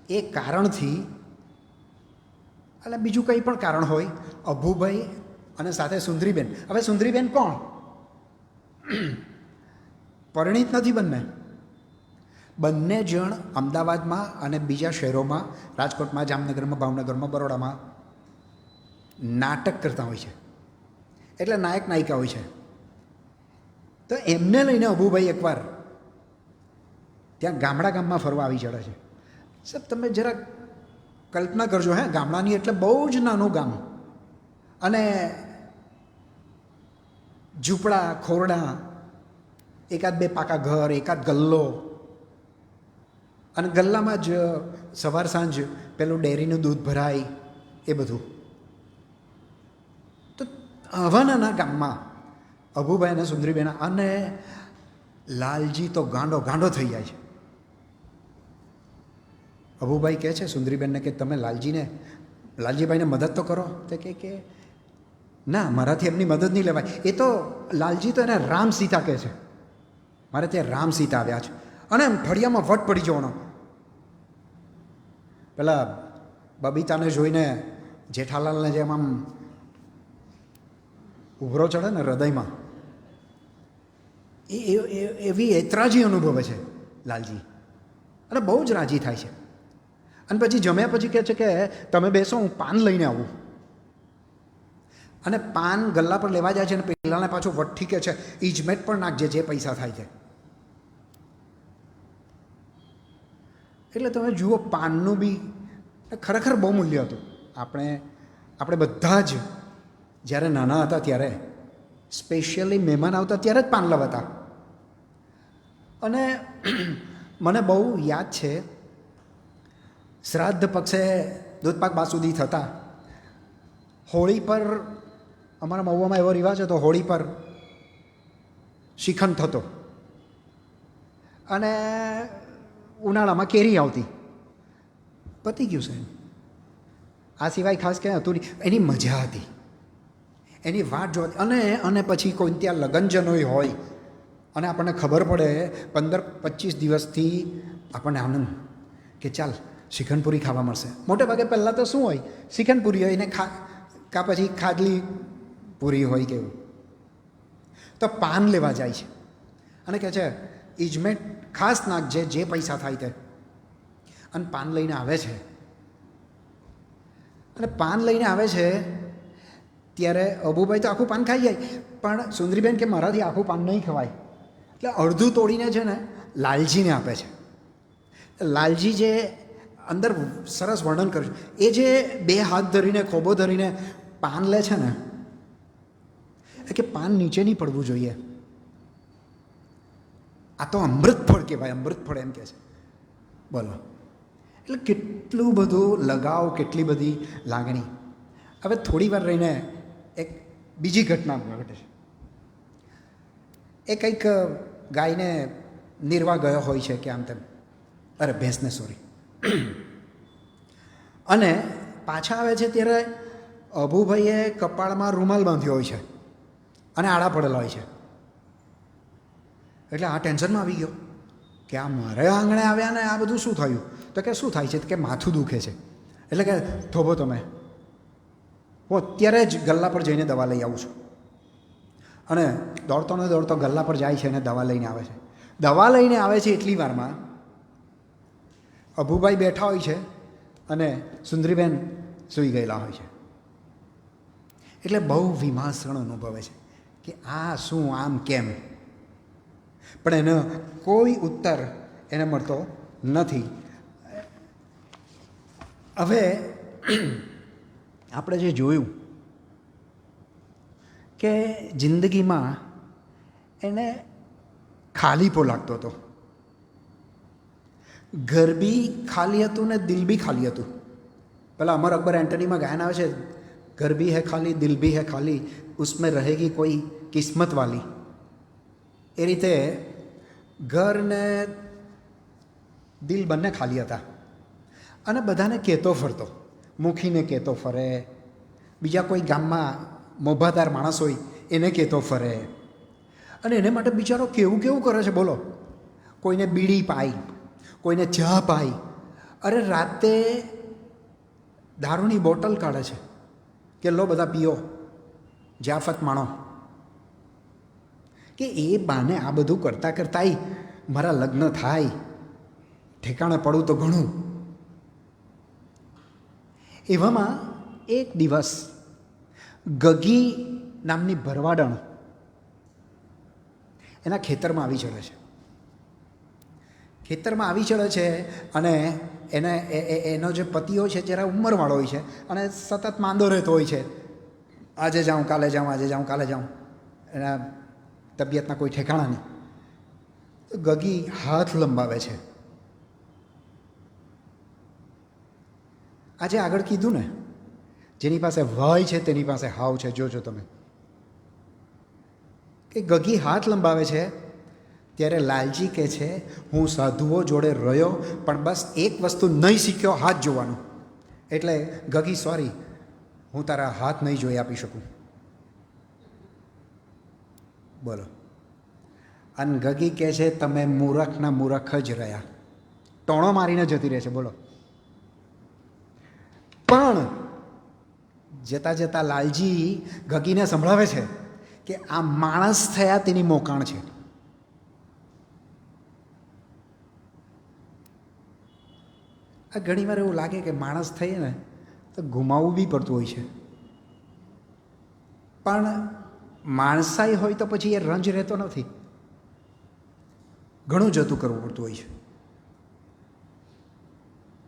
એ કારણથી, એટલે બીજું કંઈ પણ કારણ હોય, અભુભાઈ અને સાથે સુંદરીબેન. હવે સુંદરીબેન કોણ? પરિણીત નથી બંને જણ અમદાવાદમાં અને બીજા શહેરોમાં, રાજકોટમાં, જામનગરમાં, ભાવનગરમાં, બરોડામાં નાટક કરતા હોય છે, એટલે નાયક નાયિકા હોય છે. તો એમને લઈને અભુભાઈ એકવાર ત્યાં ગામમાં ફરવા આવી ચડે છે. સાહેબ તમે જરાક કલ્પના કરજો, હે, ગામડાની એટલે બહુ જ નાનું ગામ અને ઝૂંપડા ખોરડા, એકાદ બે પાકા ઘર, એકાદ ગલ્લો, અને ગલ્લામાં જ સવાર સાંજ પેલું ડેરીનું દૂધ ભરાય એ બધું. તો આવા નાના ગામમાં અભુભાઈ અને સુંદરીબેન અને લાલજી તો ગાંડો થઈ જાય છે. અભુભાઈ કહે છે સુંદરીબેનને કે તમે લાલજીભાઈને મદદ તો કરો. તે કે ના, મારાથી એમની મદદ નહીં લેવાય. એ તો લાલજી તો એને રામ સીતા કહે છે, મારે ત્યાં રામ સીતા આવ્યા છે અને ફળિયામાં વટ પડી જવાનો. પેલા બબીતાને જોઈને જેઠાલાલને જેમ આમ ઉભરો ચડે ને હૃદયમાં, એવી એતરાજી અનુભવે છે લાલજી, અને બહુ જ રાજી થાય છે. અને પછી જમ્યા પછી કહે છે કે તમે બેસો, હું પાન લઈને આવું. અને પાન ગલ્લા પર લેવા જાય છે અને પેલાને પાછું વઠ્ઠી કહે છે ઈજમેટ પણ નાખજે, જે પૈસા થાય છે. એટલે તમે જુઓ, પાનનું બી ખરેખર બહુ મૂલ્ય હતું. આપણે બધા જ જ્યારે નાના હતા ત્યારે સ્પેશિયલી મહેમાન આવતા ત્યારે જ પાન લવાતા. અને મને બહુ યાદ છે, શ્રાદ્ધ પક્ષે દૂધપાક બાસુદી થતા, હોળી પર અમારા મહુવામાં એવો રિવાજ હતો, હોળી પર શ્રીખંડ થતો અને ઉનાળામાં કેરી આવતી. પતી ગયું છે. આ સિવાય ખાસ ક્યાંય હતું નહીં. એની મજા હતી, એની વાટ જોવાતી. અને પછી કોઈ ત્યાં લગનજનોય હોય અને આપણને ખબર પડે 15-25 દિવસથી આપણને આનંદ કે ચાલ શ્રીખંડપુરી ખાવા મળશે. મોટે ભાગે પહેલાં તો શું હોય, શ્રીખંડપુરી હોય ને કાં પછી ખાડલી પૂરી હોય કે એવું. તો પાન લેવા જાય છે અને કહે છે ઈજમેટ ખાસ નાખજે, જે પૈસા થાય તે. અને પાન લઈને આવે છે, અને પાન લઈને આવે છે ત્યારે અબુભાઈ તો આખું પાન ખાઈ જાય, પણ સુંદરીબેન કે મારાથી આખું પાન નહીં ખવાય, એટલે અડધું તોડીને છે ને લાલજીને આપે છે. લાલજી જે અંદર સરસ વર્ણન કર્યું, એ જે 2 હાથ ધરીને, ખોબો ધરીને પાન લે છે ને, એ કે પાન નીચે નહીં પડવું જોઈએ, આ તો અમૃત ફળ કહેવાય, અમૃત ફળ એમ કહે છે. બોલો, એટલે કેટલું બધું લગાવ, કેટલી બધી લાગણી. હવે થોડી વાર રહીને એક બીજી ઘટના ઘટે છે. એ કંઈક ગાયને નિર્વા ગયો હોય છે કે આમ તેમ, અરે ભેંસને સોરી, અને પાછા આવે છે ત્યારે અભુભાઈએ કપાળમાં રૂમાલ બાંધ્યો હોય છે અને આડા પડેલા હોય છે. એટલે આ ટેન્શનમાં આવી ગયો કે આ મારે આંગણે આવ્યા ને આ બધું શું થયું? તો કે શું થાય છે? કે માથું દુખે છે. એટલે કે થોભો તમે, હું અત્યારે જ ગલ્લા પર જઈને દવા લઈ આવું છું. અને દોડતો ને દોડતો ગલ્લા પર જાય છે અને દવા લઈને આવે છે. દવા લઈને આવે છે એટલી વારમાં અભુભાઈ બેઠા હોય છે અને સુંદરીબેન સૂઈ ગયેલા હોય છે. એટલે બહુ વિમાસણ અનુભવે છે કે આ શું, આમ કેમ? પણ એનો કોઈ ઉત્તર એને મળતો નથી. હવે આપણે જે જોયું કે જિંદગીમાં એને ખાલીપો લાગતો હતો. ઘર બી ખાલી હતું ને દિલ બી ખાલી હતું. પેલા અમર અકબર એન્ટનીમાં ગાયન આવે છે, ઘર બી હૈ ખાલી દિલ બી હૈ ખાલી, ઉસમેં રહેગી કોઈ કિસ્મત વાલી. એ રીતે ઘર ને દિલ બંને ખાલી હતા અને બધાને કહેતો ફરતો, મુખીને કહેતો ફરે, બીજા કોઈ ગામમાં મોભાદાર માણસ હોય એને કહેતો ફરે. અને એને માટે બિચારો કેવું કેવું કરે છે બોલો. કોઈને બીડી પાઈ, કોઈને ચા પાઈ, અરે રાતે દારૂની બોટલ કાઢે છે કે લો બધા પીઓ, જાફત માણો. કે એ બાને આ બધું કરતાં કરતાંય મારા લગ્ન થાય, ઠેકાણે પડું તો ઘણું. એવામાં એક દિવસ ગગી નામની ભરવાડણ એના ખેતરમાં આવી ચડે છે. ખેતરમાં આવી ચડે છે અને એનો જે પતિ હોય છે જરા ઉંમરવાળો હોય છે અને સતત માંદો રહેતો હોય છે. આજે જાઉં કાલે જાઉં, આજે જાઉં કાલે જાઉં, એના તબિયતના કોઈ ઠેકાણા નહીં. ગગી હાથ લંબાવે છે. આજે આગળ કીધું ને, જેની પાસે વાય છે તેની પાસે હાવ છે. જોજો તમે કે ગગી હાથ લંબાવે છે ત્યારે લાલજી કહે છે, હું સાધુઓ જોડે રહ્યો પણ બસ એક વસ્તુ નહીં શીખ્યો, હાથ જોવાનું. એટલે ગગી સોરી, હું તારા હાથ નહીં જોઈ આપી શકું. બોલો. અને ગગી કહે છે, તમે મૂરખના મૂરખ જ રહ્યા. ટોણો મારીને જતી રહે છે. બોલો. પણ જતા જતા લાલજી ગગીને સંભળાવે છે કે આ માણસ થયા તેની મોકાણ છે. આ ઘણીવાર એવું લાગે કે માણસ થઈએ ને તો ગુમાવવું બી પડતું હોય છે, પણ માણસાઈ હોય તો પછી એ રંજ રહેતો નથી, ઘણું જતું કરવું પડતું હોય છે,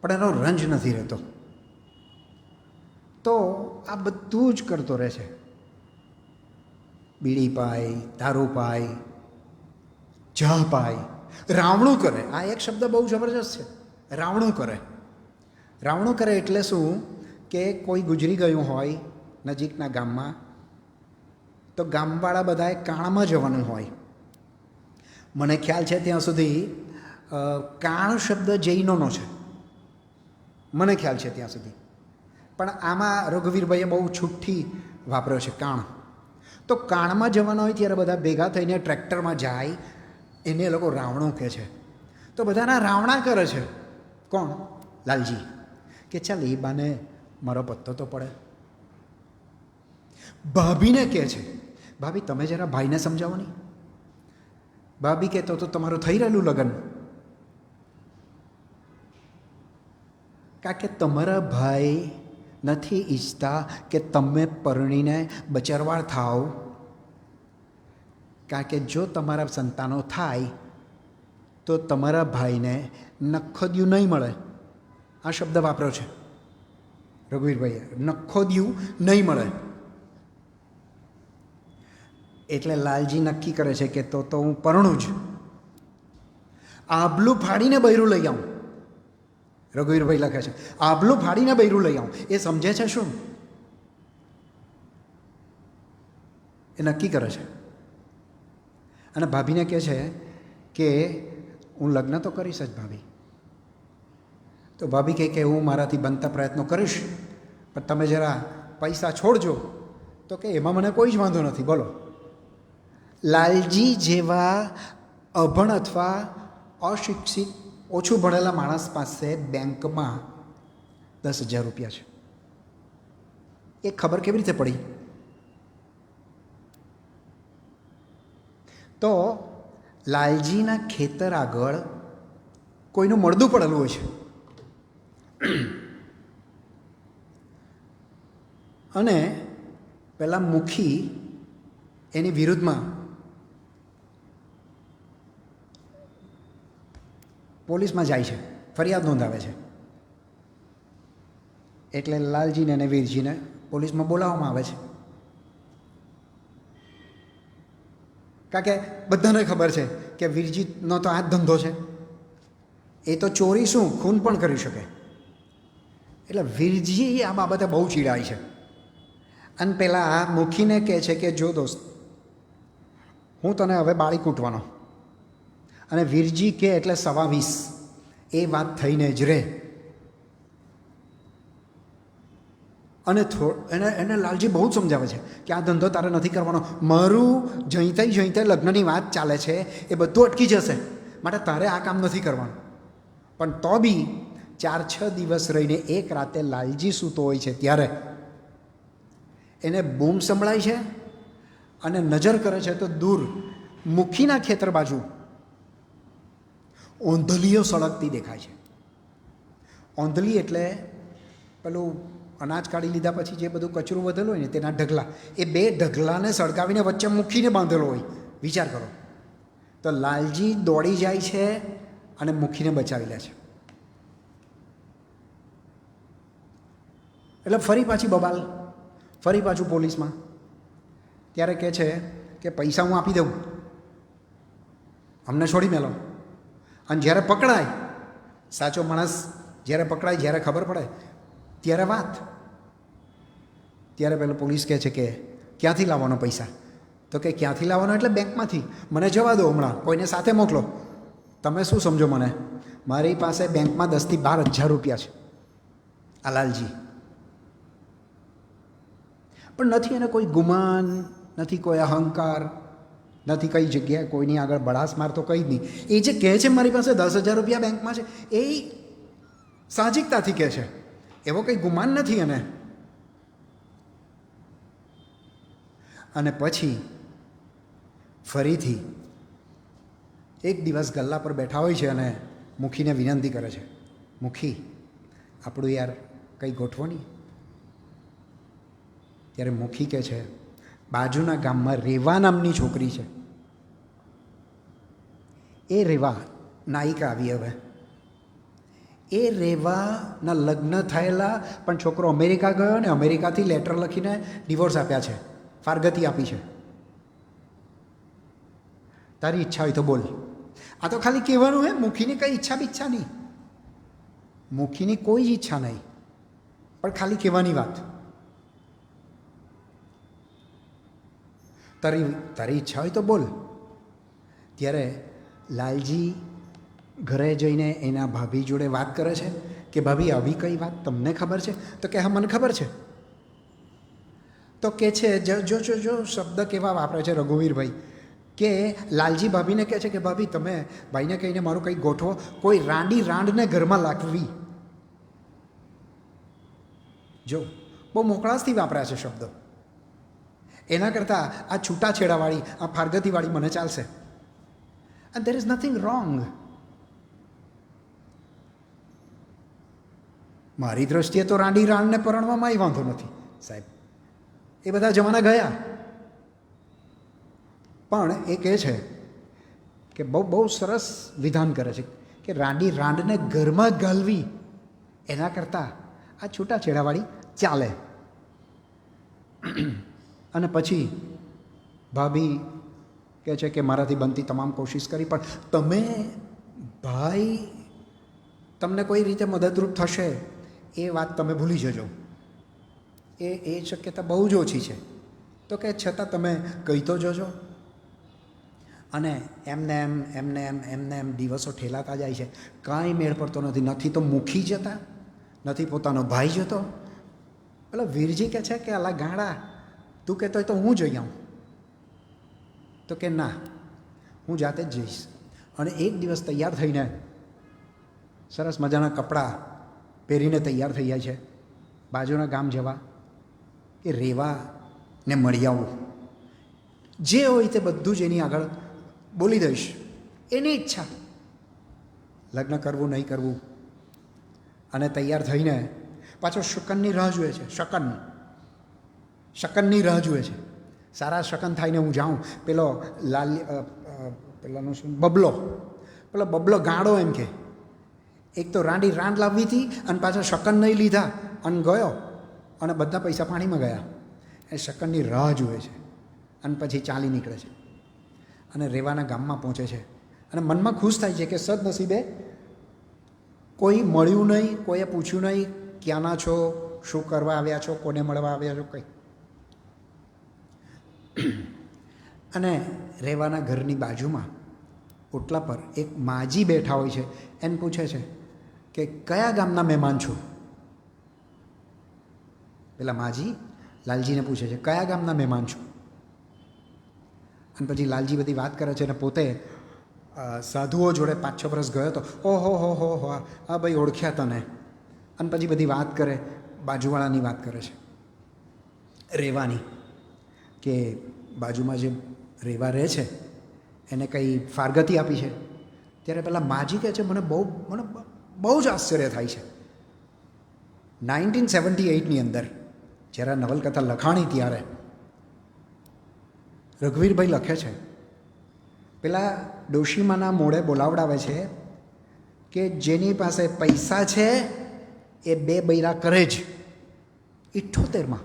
પણ એનો રંજ નથી રહેતો. તો આ બધું જ કરતો રહે છે. બીડી પાય, દારૂ પાય, ચા પાય, રાવણું કરે. આ એક શબ્દ બહુ જબરજસ્ત છે, રાવણું કરે. રાવણું કરે એટલે શું કે કોઈ ગુજરી ગયું હોય નજીકના ગામમાં, તો ગામવાળા બધાએ કાણમાં જવાનું હોય. મને ખ્યાલ છે ત્યાં સુધી કાણ શબ્દ જૈનોનો છે, મને ખ્યાલ છે ત્યાં સુધી. પણ આમાં રઘુવીરભાઈએ બહુ છૂટથી વાપર્યો છે કાણ. તો કાણમાં જવાના હોય ત્યારે બધા ભેગા થઈને ટ્રેક્ટરમાં જાય, એને એ લોકો રાવણું કહે છે. તો બધાના રાવણા કરે છે. કોણ? લાલજી. કે ચાલ એ બાને મારો પત્તો તો પડે. ભાભીને કહે છે, ભાભી તમે જરા ભાઈને સમજાવો નહીં. ભાભી કહેતો તો તમારું થઈ રહેલું લગ્ન, કારણ કે તમારા ભાઈ નથી ઈચ્છતા કે તમે પરણીને બચરવાળ થાવ, કારણ કે જો તમારા સંતાનો થાય તો તમારા ભાઈને નખોદ્યું નહીં મળે. આ શબ્દ વાપર્યો છે રઘુવીરભાઈએ, નખોદ્યું નહીં મળે. એટલે લાલજી નક્કી કરે છે કે તો હું પરણું જ, આબલું ફાડીને બૈરું લઈ આવું. રઘુવીરભાઈ લખે છે આબલું ફાડીને બૈરું લઈ આવું. એ સમજે છે શું? એ નક્કી કરે છે અને ભાભીને કહે છે કે હું લગ્ન તો કરીશ જ ભાભી. તો ભાભી કહે કે હું મારાથી બનતા પ્રયત્નો કરીશ, પણ તમે જરા પૈસા છોડજો. તો કે એમાં મને કોઈ જ વાંધો નથી. બોલો. લાલજી જેવા અભણ અથવા અશિક્ષિત ઓછું ભણેલા માણસ પાસે બેંકમાં 10,000 રૂપિયા છે. એ ખબર કેવી રીતે પડી? તો લાલજીના ખેતર આગળ કોઈનું મળદું પડેલું હોય છે અને પેલા મુખી એની વિરુદ્ધમાં પોલીસમાં જાય છે, ફરિયાદ નોંધાવે છે. એટલે લાલજીને અને વીરજીને પોલીસમાં બોલાવવામાં આવે છે. કારણ કે બધાને ખબર છે કે વીરજીનો તો આ જ ધંધો છે, એ તો ચોરી શું ખૂન પણ કરી શકે. એટલે વીરજી આ બાબતે બહુ ચીડાય છે અને પેલા આ મુખીને કહે છે કે જો દોસ્ત, હું તને હવે બાળી કૂટવાનો. અને વીરજી કે એટલે 20:15 એ વાત થઈને જ રહે. અને એને લાલજી બહુ જ સમજાવે છે કે આ ધંધો તારે નથી કરવાનો, મારું જઈતે લગ્નની વાત ચાલે છે એ બધું અટકી જશે, માટે તારે આ કામ નથી કરવાનું. પણ તો બી 4-6 દિવસ રહીને એક રાતે લાલજી સૂતો હોય છે ત્યારે એને બૂમ સંભળાય છે અને નજર કરે છે તો દૂર મુખીના ખેતર બાજુ ઓંધલીઓ સળગતી દેખાય છે. ઓંધલી એટલે પેલું અનાજ કાઢી લીધા પછી જે બધું કચરું વધેલું હોય ને તેના ઢગલા, એ 2 ઢગલાને સળગાવીને વચ્ચે મૂકીને બાંધેલો હોય. વિચાર કરો. તો લાલજી દોડી જાય છે અને મુખીને બચાવી લે છે. એટલે ફરી પાછી બબાલ, ફરી પાછું પોલીસમાં. ત્યારે કહે છે કે પૈસા હું આપી દઉં, અમને છોડી મેલો. અને જ્યારે પકડાય, સાચો માણસ જ્યારે પકડાય, જ્યારે ખબર પડે ત્યારે વાત. ત્યારે પેલો પોલીસ કહે છે કે ક્યાંથી લાવવાનો પૈસા? તો કે ક્યાંથી લાવવાનો એટલે બેંકમાંથી. મને જવા દો, હમણાં કોઈને સાથે મોકલો. તમે શું સમજો મને? મારી પાસે બેંકમાં 10,000 થી 12,000 રૂપિયા છે. આ લાલજી પણ નથી એને કોઈ ગુમાન, નથી કોઈ અહંકાર, નથી કઈ જગ્યાએ કોઈની આગળ બળાસ મારતો કંઈ જ નહીં. એ જે કહે છે મારી પાસે 10,000 રૂપિયા બેંકમાં છે, એ સાહજિકતાથી કહે છે, એવો કંઈ ગુમાન નથી એને. અને પછી ફરીથી એક દિવસ ગલ્લા પર બેઠા હોય છે અને મુખીને વિનંતી કરે છે, મુખી આપણું યાર કંઈ ગોઠવો નહીં. ત્યારે મુખી કહે છે, બાજુના ગામમાં રેવા નામની છોકરી છે, એ રેવા નાયિકા આવી હવે. એ રેવાના લગ્ન થયેલા, પણ છોકરો અમેરિકા ગયો ને અમેરિકાથી લેટર લખીને ડિવોર્સ આપ્યા છે, ફારગતી આપી છે. તારી ઈચ્છા હોય તો બોલ. આ તો ખાલી કહેવાનું હે, મુખીની કંઈ ઈચ્છા નહીં, મુખીની કોઈ જ ઈચ્છા નહીં, પણ ખાલી કહેવાની વાત. તારી ઈચ્છા હોય તો બોલ. ત્યારે લાલજી ઘરે જઈને એના ભાભી જોડે વાત કરે છે કે ભાભી આવી કઈ વાત તમને ખબર છે? તો કે હા મને ખબર છે. તો કે છે જો શબ્દ કેવા વાપરે છે રઘુવીરભાઈ, કે લાલજી ભાભીને કહે છે કે ભાભી તમે ભાઈને કહીને મારું કંઈક ગોઠવો, કોઈ રાંડને ઘરમાં લાગવી. જો બહુ મોકળાશથી વાપર્યા છે શબ્દો. એના કરતાં આ છૂટાછેડાવાળી, આ ફારગતીવાળી મને ચાલશે. And there is nothing wrong. મારી દ્રષ્ટિએ તો રાંડને પરણવામાં વાંધો નથી સાહેબ, એ બધા જમાના ગયા. પણ એ કહે છે કે બહુ સરસ વિધાન કરે છે કે રાંડને ઘરમાં ગાલવી એના કરતાં આ છૂટાછેડાવાળી ચાલે. અને પછી ભાભી કહે છે કે મારાથી બનતી તમામ કોશિશ કરી, પણ તમે ભાઈ તમને કોઈ રીતે મદદરૂપ થશે એ વાત તમે ભૂલી જજો, એ શક્યતા બહુ જ ઓછી છે. તો કે છતાં તમે કહી તો જોજો. અને એમને એમ દિવસો ઠેલાતા જાય છે, કાંઈ મેળ પડતો નથી. નથી તો મુખી જતા, નથી પોતાનો ભાઈ જતો. પેલો વીરજી કહે છે કે અલા ગાડા, તું કહેતો હોય તો હું જઈ આવું. તો કે ના, હું જાતે જ જઈશ. અને એક દિવસ તૈયાર થઈને સરસ મજાના કપડાં પહેરીને તૈયાર થઈ જાય છે બાજુના ગામ જવા, કે રેવાને મળી આવું. જે હોય તે બધું જ એની આગળ બોલી દઈશ, એની ઈચ્છા, લગ્ન કરવું નહીં કરવું. અને તૈયાર થઈને પાછો શકનની રાહ જુએ છે. શકનની રાહ જુએ છે. સારા શકન થાયને હું જાઉં. પેલાનો શું પેલો બબલો ગાળો એમ કે એક તો રાંડ લાવવી હતી અને પાછા શકન નહીં લીધા અને ગયો અને બધા પૈસા પાણીમાં ગયા. એ શકનની રાહ જુએ છે અને પછી ચાલી નીકળે છે. અને રેવાના ગામમાં પહોંચે છે અને મનમાં ખુશ થાય છે કે સદનસીબે કોઈ મળ્યું નહીં, કોઈએ પૂછ્યું નહીં ક્યાંના છો, શું કરવા આવ્યા છો, કોને મળવા આવ્યા છો, કંઈ. અને રેવાના ઘરની બાજુમાં ઓટલા પર એક માજી બેઠા હોય છે. એને પૂછે છે કે કયા ગામના મહેમાન છો? પેલા માજી લાલજીને પૂછે છે કયા ગામના મહેમાન છો? અને પછી લાલજી બધી વાત કરે છે અને પોતે સાધુઓ જોડે 5-6 વર્ષ ગયો હતો. ઓહો હા ભાઈ ઓળખ્યા તને. અને પછી બધી વાત કરે, બાજુવાળાની વાત કરે છે રેવાની, કે બાજુમાં જે રેવા રહે છે એને કંઈ ફારગતી આપી છે. ત્યારે પેલા માજી કહે છે મને બહુ જ આશ્ચર્ય થાય છે. 1978ની અંદર જ્યારે આ નવલકથા લખાણી ત્યારે રઘુવીરભાઈ લખે છે, પેલા ડોશીમાના મોઢે બોલાવડાવે છે કે જેની પાસે પૈસા છે એ 2 બૈરા કરે જ. 78માં,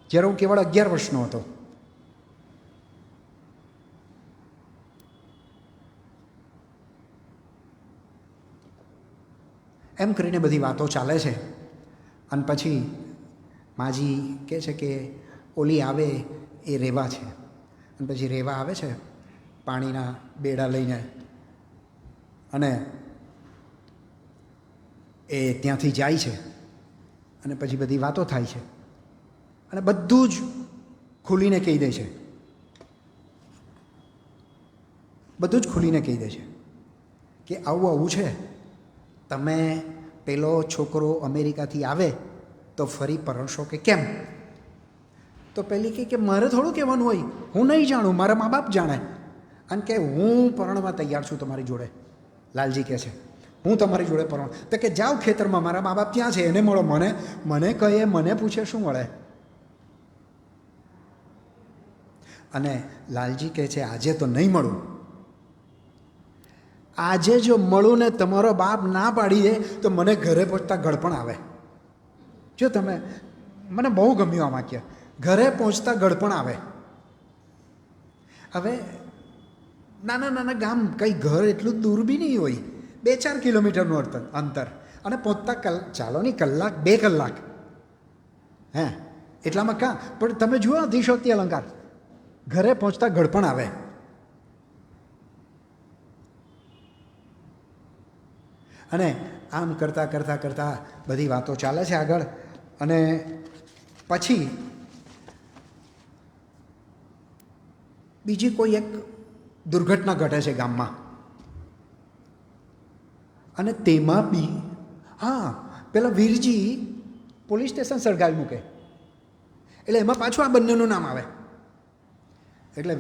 જ્યારે હું કેવળ 11 વર્ષનો હતો. એમ કરીને બધી વાતો ચાલે છે. અને પછી માજી કહે છે કે ઓલી આવે એ રેવા છે. અને પછી રેવા આવે છે પાણીના બેડા લઈને અને એ ત્યાંથી જાય છે. અને પછી બધી વાતો થાય છે અને બધું જ ખુલીને કહી દે છે. બધું જ ખુલીને કહી દે છે કે આવું છે, તમે પેલો છોકરો અમેરિકાથી આવે તો ફરી પરણશો કે કેમ? તો પેલી કે મારે થોડું કહેવાનું હોય, હું નહીં જાણું, મારા મા બાપ જાણે. અને કે હું પરણવા તૈયાર છું તમારી જોડે. લાલજી કહે છે હું તમારી જોડે પરણ. તો કે જાઓ ખેતરમાં, મારા મા બાપ ત્યાં છે, એને મળો. મને કહે, મને પૂછે શું મળે? અને લાલજી કહે છે આજે તો નહીં મળું. આજે જો મળું ને તમારો બાપ ના પાડી દે તો મને ઘરે પહોંચતા ગળપણ આવે. જો તમે, મને બહુ ગમ્યું આ વાક્ય, ઘરે પહોંચતા ગળપણ આવે. હવે નાના ગામ, કંઈ ઘર એટલું દૂર બી નહીં હોય, 2-4 કિલોમીટરનું અંતર, અને પહોંચતા ચાલો નહીં કલાક 2 કલાક, હે એટલામાં કાં. પણ તમે જુઓ અતિશયોક્તિ અલંકાર, ઘરે પહોંચતા ગળપણ આવે. અને આમ કરતાં બધી વાતો ચાલે છે આગળ. અને પછી બીજી કોઈ એક દુર્ઘટના ઘટે છે ગામમાં. અને તેમાં બી પેલા વીરજી પોલીસ સ્ટેશન સળગાવી મૂકે. એટલે એમાં પાછું આ બંનેનું નામ આવે. એટલે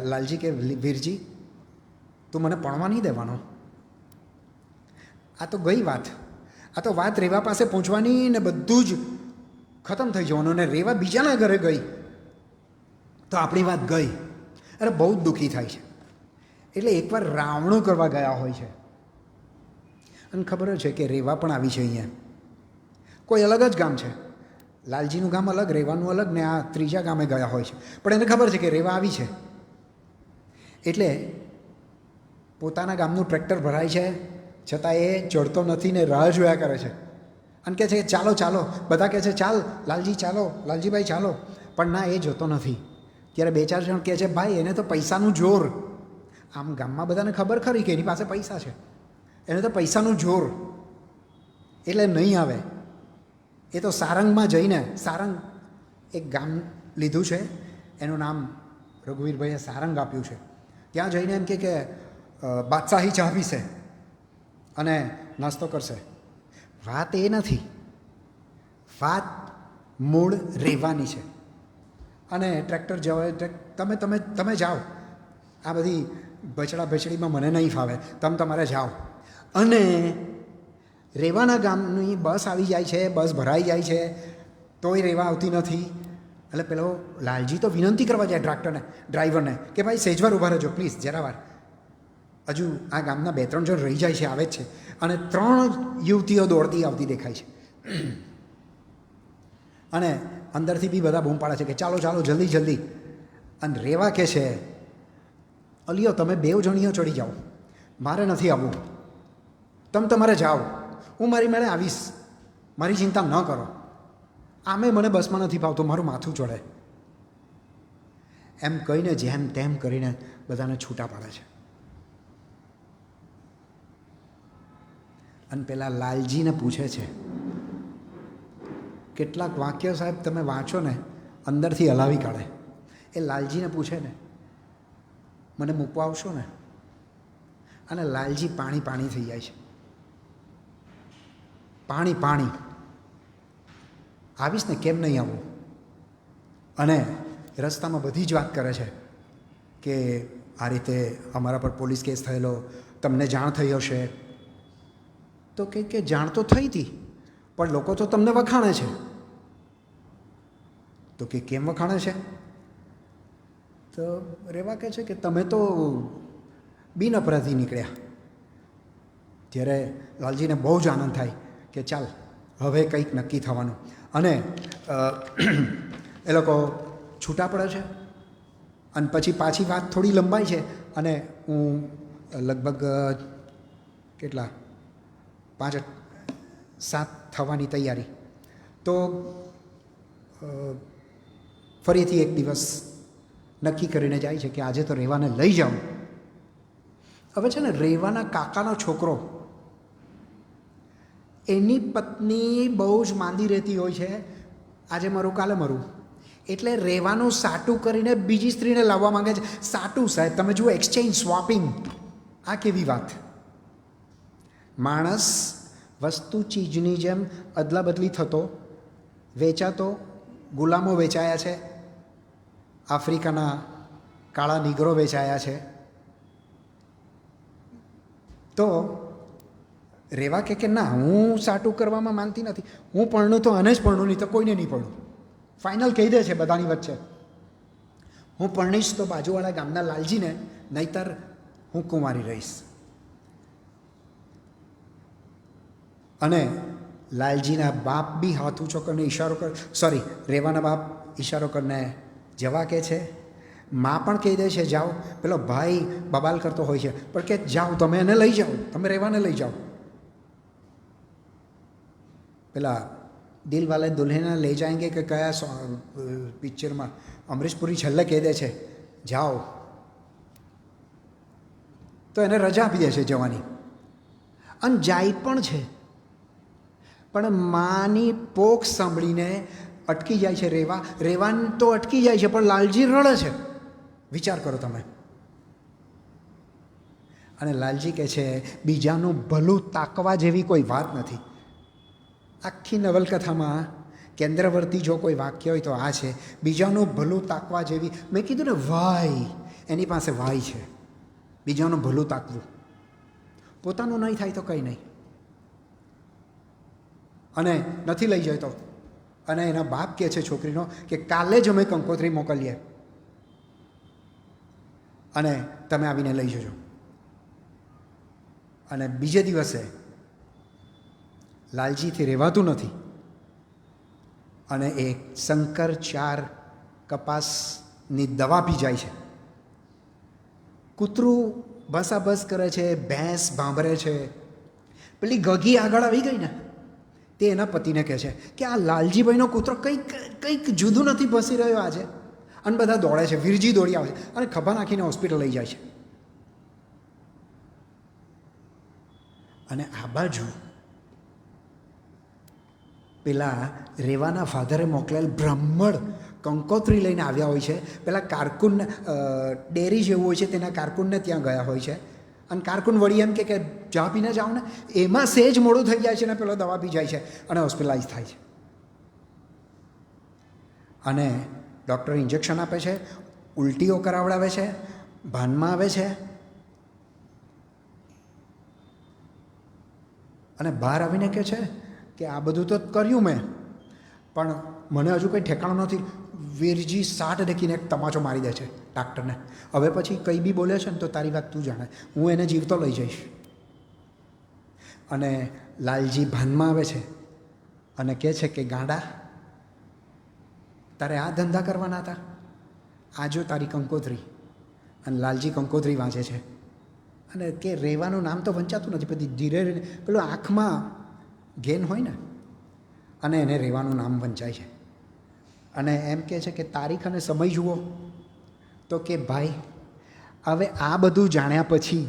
લાલજી કે વીરજી તું મને પરણવા નહીં દેવાનો. આ તો ગઈ વાત. આ તો વાત રેવા પાસે પહોંચવાની ને બધું જ ખતમ થઈ જવાનું. અને રેવા બીજાના ઘરે ગઈ તો આપણી વાત ગઈ. અરે બહુ જ દુઃખી થાય છે. એટલે એકવાર રાવણું કરવા ગયા હોય છે અને ખબર છે કે રેવા પણ આવી છે અહીંયા. કોઈ અલગ જ ગામ છે, લાલજીનું ગામ અલગ, રેવાનું અલગ, ને આ ત્રીજા ગામે ગયા હોય છે. પણ એને ખબર છે કે રેવા આવી છે. એટલે પોતાના ગામનું ટ્રેક્ટર ભરાય છે, છતાં એ ચડતો નથી ને રાહ જોયા કરે છે. અને કહે છે કે ચાલો. બધા કહે છે ચાલ લાલજી, ચાલો લાલજીભાઈ ચાલો. પણ ના, એ જતો નથી. ત્યારે 2-4 જણ કહે છે ભાઈ એને તો પૈસાનું જોર. આમ ગામમાં બધાને ખબર ખરી કે એની પાસે પૈસા છે, એને તો પૈસાનું જોર, એટલે નહીં આવે. એ તો સારંગમાં જઈને, સારંગ એક ગામ લીધું છે, એનું નામ રઘુવીરભાઈએ સારંગ આપ્યું છે. ત્યાં જઈને એમ કે બાદશાહી ચા પીશે અને નાસ્તો કરશે. વાત એ નથી, વાત મૂળ રેવાની છે. અને ટ્રેક્ટર જવા, તમે જાઓ, આ બધી ભેચડીમાં મને નહીં ફાવે, તમે તમારે જાઓ. અને રેવાના ગામની બસ આવી જાય છે, બસ ભરાઈ જાય છે, તોય રેવા આવતી નથી. એટલે પેલો લાલજી તો વિનંતી કરવા જાય ડ્રાઈવરને કે ભાઈ સેજવાર ઊભા રહેજો પ્લીઝ, જરાવાર. હજુ આ ગામના 2-3 જણ રહી જાય છે, આવે જ છે. અને 3 યુવતીઓ દોડતી આવતી દેખાય છે. અને અંદરથી બી બધા બૂમ પાડે છે કે ચાલો જલ્દી. અને રેવા કહે છે, અલિયો તમે બેવ જણીઓ ચડી જાઓ, મારે નથી આવવું, તમે તમારે જાઓ, હું મારી મેળે આવીશ, મારી ચિંતા ન કરો. આમે મને બસમાં નથી ફાવતું, મારું માથું ચડે. એમ કહીને જેમ તેમ કરીને બધાને છૂટા પાડે છે. અને પેલા લાલજીને પૂછે છે, કેટલાક વાક્ય સાહેબ તમે વાંચો ને અંદરથી હલાવી કાઢે. એ લાલજીને પૂછે ને, મને મૂકવા આવશો ને? અને લાલજી પાણી પાણી થઈ જાય છે. પાણી પાણી, આવીશ ને, કેમ નહીં આવું? અને રસ્તામાં બધી જ વાત કરે છે કે આ રીતે અમારા પર પોલીસ કેસ થયેલો, તમને જાણ થઈ હશે. તો કે જાણ તો થઈ હતી, પણ લોકો તો તમને વખાણે છે. તો કે કેમ વખાણે છે? તો રેવા કહે છે કે તમે તો બિન અપરાધી નીકળ્યા. ત્યારે લાલજીને બહુ જ આનંદ થાય કે ચાલ હવે કંઈક નક્કી થવાનું. અને એ લોકો છૂટા પડે છે. અને પછી પાછી વાત થોડી લંબાઈ છે. અને હું લગભગ કેટલા 5-7 થવાની તૈયારી. તો ફરીથી એક દિવસ નક્કી કરીને જાય છે કે આજે તો રેવાને લઈ જાઉં. હવે છે ને, રેવાના કાકાનો છોકરો, એની પત્ની બહુ જ માંદી રહેતી હોય છે, આજે મરું કાલે મરું, એટલે રેવાનું સાટું કરીને બીજી સ્ત્રીને લાવવા માંગે છે. સાટું સાહેબ, તમે જુઓ, એક્સચેન્જ, સ્વાપિંગ, આ કેવી વાત! માણસ વસ્તુ ચીજની જેમ અદલા બદલી થતો, વેચાતો, ગુલામો વેચાયા છે, આફ્રિકાના કાળા નીગરો વેચાયા છે. તો રેવા કે ના, હું સાટું કરવામાં માનતી નથી, હું પરણું તો આને જ પરણું, નહીં તો કોઈને નહીં પરણું. ફાઇનલ કહી દે છે બધાની વચ્ચે, હું પરણીશ તો બાજુવાળા ગામના લાલજીને, નહીતર હું કુંવારી રહીશ. અને લાલજીના બાપ બી હાથ ઊંચો કરીને ઈશારો કર, સોરી, રેવાના બાપ ઈશારો કરીને જવા કહે છે. માં પણ કહી દે છે જાઓ. પેલો ભાઈ બબાલ કરતો હોય છે, પણ કે જાઓ, તમે એને લઈ જાઓ, તમે રેવાને લઈ જાઓ. પેલા દિલ વાલે દુલ્હને લઈ જાયંગે કે કયા પિક્ચરમાં અમરીશ પુરી છેલ્લે કહી દે છે જાઓ, તો એને રજા આપી દે છે જવાની. અને જાય પણ છે, પણ માની પોખ સાંભળીને અટકી જાય છે રેવા. રેવાન તો અટકી જાય છે, પણ લાલજી રડે છે. વિચાર કરો તમે. અને લાલજી કહે છે, બીજાનું ભલું તાકવા જેવી કોઈ વાત નથી. આખી નવલકથામાં કેન્દ્રવર્તી જો કોઈ વાક્ય હોય તો આ છે, બીજાનું ભલું તાકવા જેવી. મેં કીધું ને, વાય, એની પાસે વાય છે, બીજાનું ભલું તાકવું. પોતાનું નહીં થાય તો કંઈ નહીં. અને નથી લઈ જાય તો, અને એના બાપ કહે છે છોકરીનો કે કાલે જ અમે કંકોત્રી મોકલીએ અને તમે આવીને લઈ જજો. અને બીજે દિવસે લાલજીથી રહેવાતું નથી, અને એ શંકર 4 કપાસની દવા પી જાય છે. કૂતરું બસાબસ કરે છે, ભેંસ ભાંભરે છે. પેલી ગગી આગળ આવી ગઈ ને, તે એના પતિને કહે છે કે આ લાલજીભાઈનો કૂતરો કંઈક જુદું નથી ભસી રહ્યો આજે. અને બધા દોડે છે, વીરજી દોડી આવે છે અને ખભા નાખીને હોસ્પિટલ લઈ જાય છે. અને આ બાજુ પેલા રેવાના ફાધરે મોકલેલ બ્રાહ્મણ કંકોત્રી લઈને આવ્યા હોય છે. પેલા કારકુન, ડેરી જેવું હોય છે, તેના કારકુનને ત્યાં ગયા હોય છે. અને કારકુન વળી એમ કે ચા પીને જાઓ ને, એમાં સેજ મોડું થઈ જાય છે ને પેલો દવા પી જાય છે અને હોસ્પિટલાઇઝ થાય છે. અને ડૉક્ટર ઇન્જેક્શન આપે છે, ઉલટીઓ કરાવડાવે છે, ભાનમાં આવે છે. અને બહાર આવીને કહે છે કે આ બધું તો કર્યું મેં, પણ મને હજુ કંઈ ઠેકાણું નથી. વીરજી 60 દેખીને એક તમાચો મારી દે છે ડાક્ટરને. હવે પછી કંઈ બી બોલે છે ને તો તારી વાત તું જાણે, હું એને જીવતો લઈ જઈશ. અને લાલજી ભાનમાં આવે છે અને કહે છે કે ગાંડા, તારે આ ધંધા કરવાના હતા, આ જો તારી કંકોત્રી, અને લાલજી કંકોત્રી વાંચે છે, અને કે રેવાનું નામ તો વંચાતું નથી, પછી ધીરે પેલું આંખમાં ઘેન હોય ને, અને એને રેવાનું નામ વંચાય છે. અને એમ કહે છે કે તારીખ અને સમય જુઓ, તો કે ભાઈ હવે આ બધું જાણ્યા પછી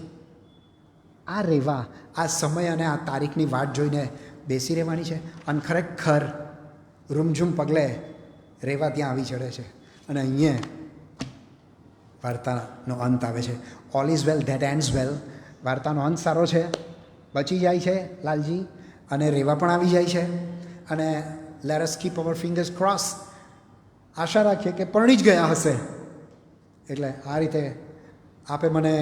આ રેવા, આ સમય અને આ તારીખની વાટ જોઈને બેસી રહેવાની છે. અને ખરેખર રૂમઝૂમ પગલે રેવા ત્યાં આવી ચડે છે, અને અહીંયા વાર્તાનો અંત આવે છે. All is well that ends well. વાર્તાનો અંત સારો છે, બચી જાય છે લાલજી, અને રેવા પણ આવી જાય છે. અને let us keep our fingers cross. આશા રાખીએ કે પરણી જ ગયા હશે. એટલે આ રીતે આપે મને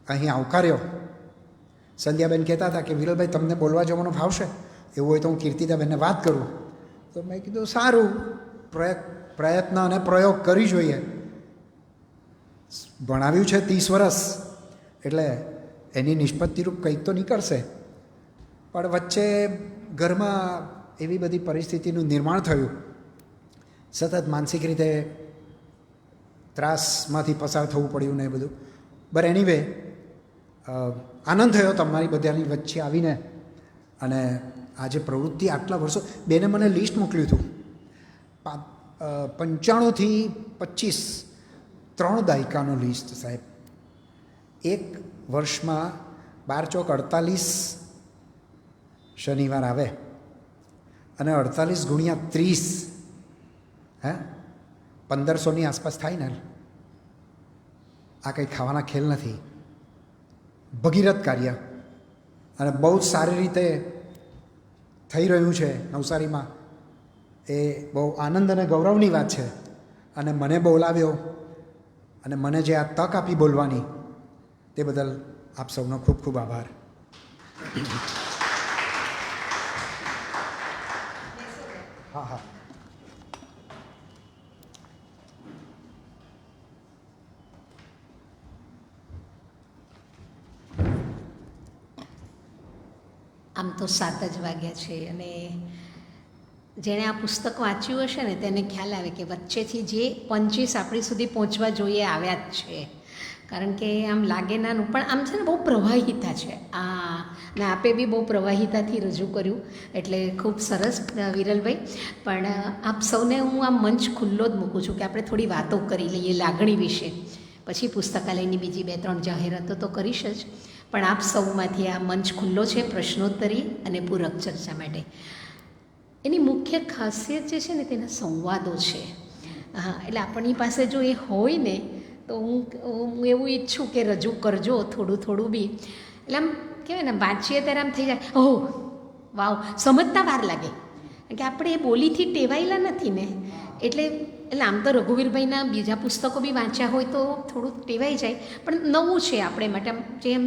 અહીં આવકાર્યો. સંધ્યાબેન કહેતા હતા કે વિરલભાઈ તમને બોલવા જવાનો ફાવશે, એવું હોય તો હું કીર્તિદાબેનને વાત કરું. તો મેં કીધું સારું, પ્રયત્ન અને પ્રયોગ કરી જોઈએ. ભણાવ્યું છે 30 વર્ષ, એટલે એની નિષ્પત્તિરૂપ કંઈક તો નીકળશે. પણ વચ્ચે ઘરમાં એવી બધી પરિસ્થિતિનું નિર્માણ થયું, સતત માનસિક રીતે ત્રાસમાંથી પસાર થવું પડ્યું ને એ બધું. બટ એનીવે આનંદ થયો તમારી બધાની વચ્ચે આવીને. અને આજે પ્રવૃત્તિ આટલા વર્ષો, બેને મને લિસ્ટ મોકલ્યું હતું 95થી 25, 3 દાયકાનું લિસ્ટ સાહેબ. એક વર્ષમાં 12 ચોક 48 શનિવાર આવે, અને 48 ગુણ્યા 30 1500ની આસપાસ થાય ને. આ કંઈ ખાવાના ખેલ નથી, ભગીરથ કાર્ય, અને બહુ જ સારી રીતે થઈ રહ્યું છે નવસારીમાં. એ બહુ આનંદ અને ગૌરવની વાત છે. અને મને બોલાવ્યો અને મને જે આ તક આપી બોલવાની, તે બદલ આપ સૌનો ખૂબ ખૂબ આભાર. હા હા. આમ તો 7 જ વાગ્યા છે, અને જેણે આ પુસ્તક વાંચ્યું હશે ને તેને ખ્યાલ આવે કે વચ્ચેથી જે પંચીસ આપણી સુધી પહોંચવા જોઈએ આવ્યા જ છે. કારણ કે આમ લાગે નાનું, પણ આમ છે ને બહુ પ્રવાહિતા છે આ, ને આપે બી બહુ પ્રવાહિતાથી રજૂ કર્યું, એટલે ખૂબ સરસ વિરલભાઈ. પણ આપ સૌને હું આમ મંચ ખુલ્લો જ મૂકું છું કે આપણે થોડી વાતો કરી લઈએ લાગણી વિશે. પછી પુસ્તકાલયની બીજી 2-3 જાહેરાતો તો કરીશ જ, પણ આપ સૌમાંથી આ મંચ ખુલ્લો છે પ્રશ્નોત્તરી અને પૂરક ચર્ચા માટે. એની મુખ્ય ખાસિયત જે છે ને તેના સંવાદો છે. હા, એટલે આપણી પાસે જો એ હોય ને તો હું એવું ઈચ્છું કે રજૂ કરજો થોડું થોડું બી. એટલે આમ કહેવાય ને વાંચીએ ત્યારે આમ થઈ જાય, ઓહ વાવ, સમજતા વાર લાગે. કારણ કે આપણે એ બોલીથી ટેવાયેલા નથી ને, એટલે આમ તો રઘુવીરભાઈના બીજા પુસ્તકો બી વાંચ્યા હોય તો થોડું ટેવાઈ જાય, પણ નવું છે આપણે માટે. જેમ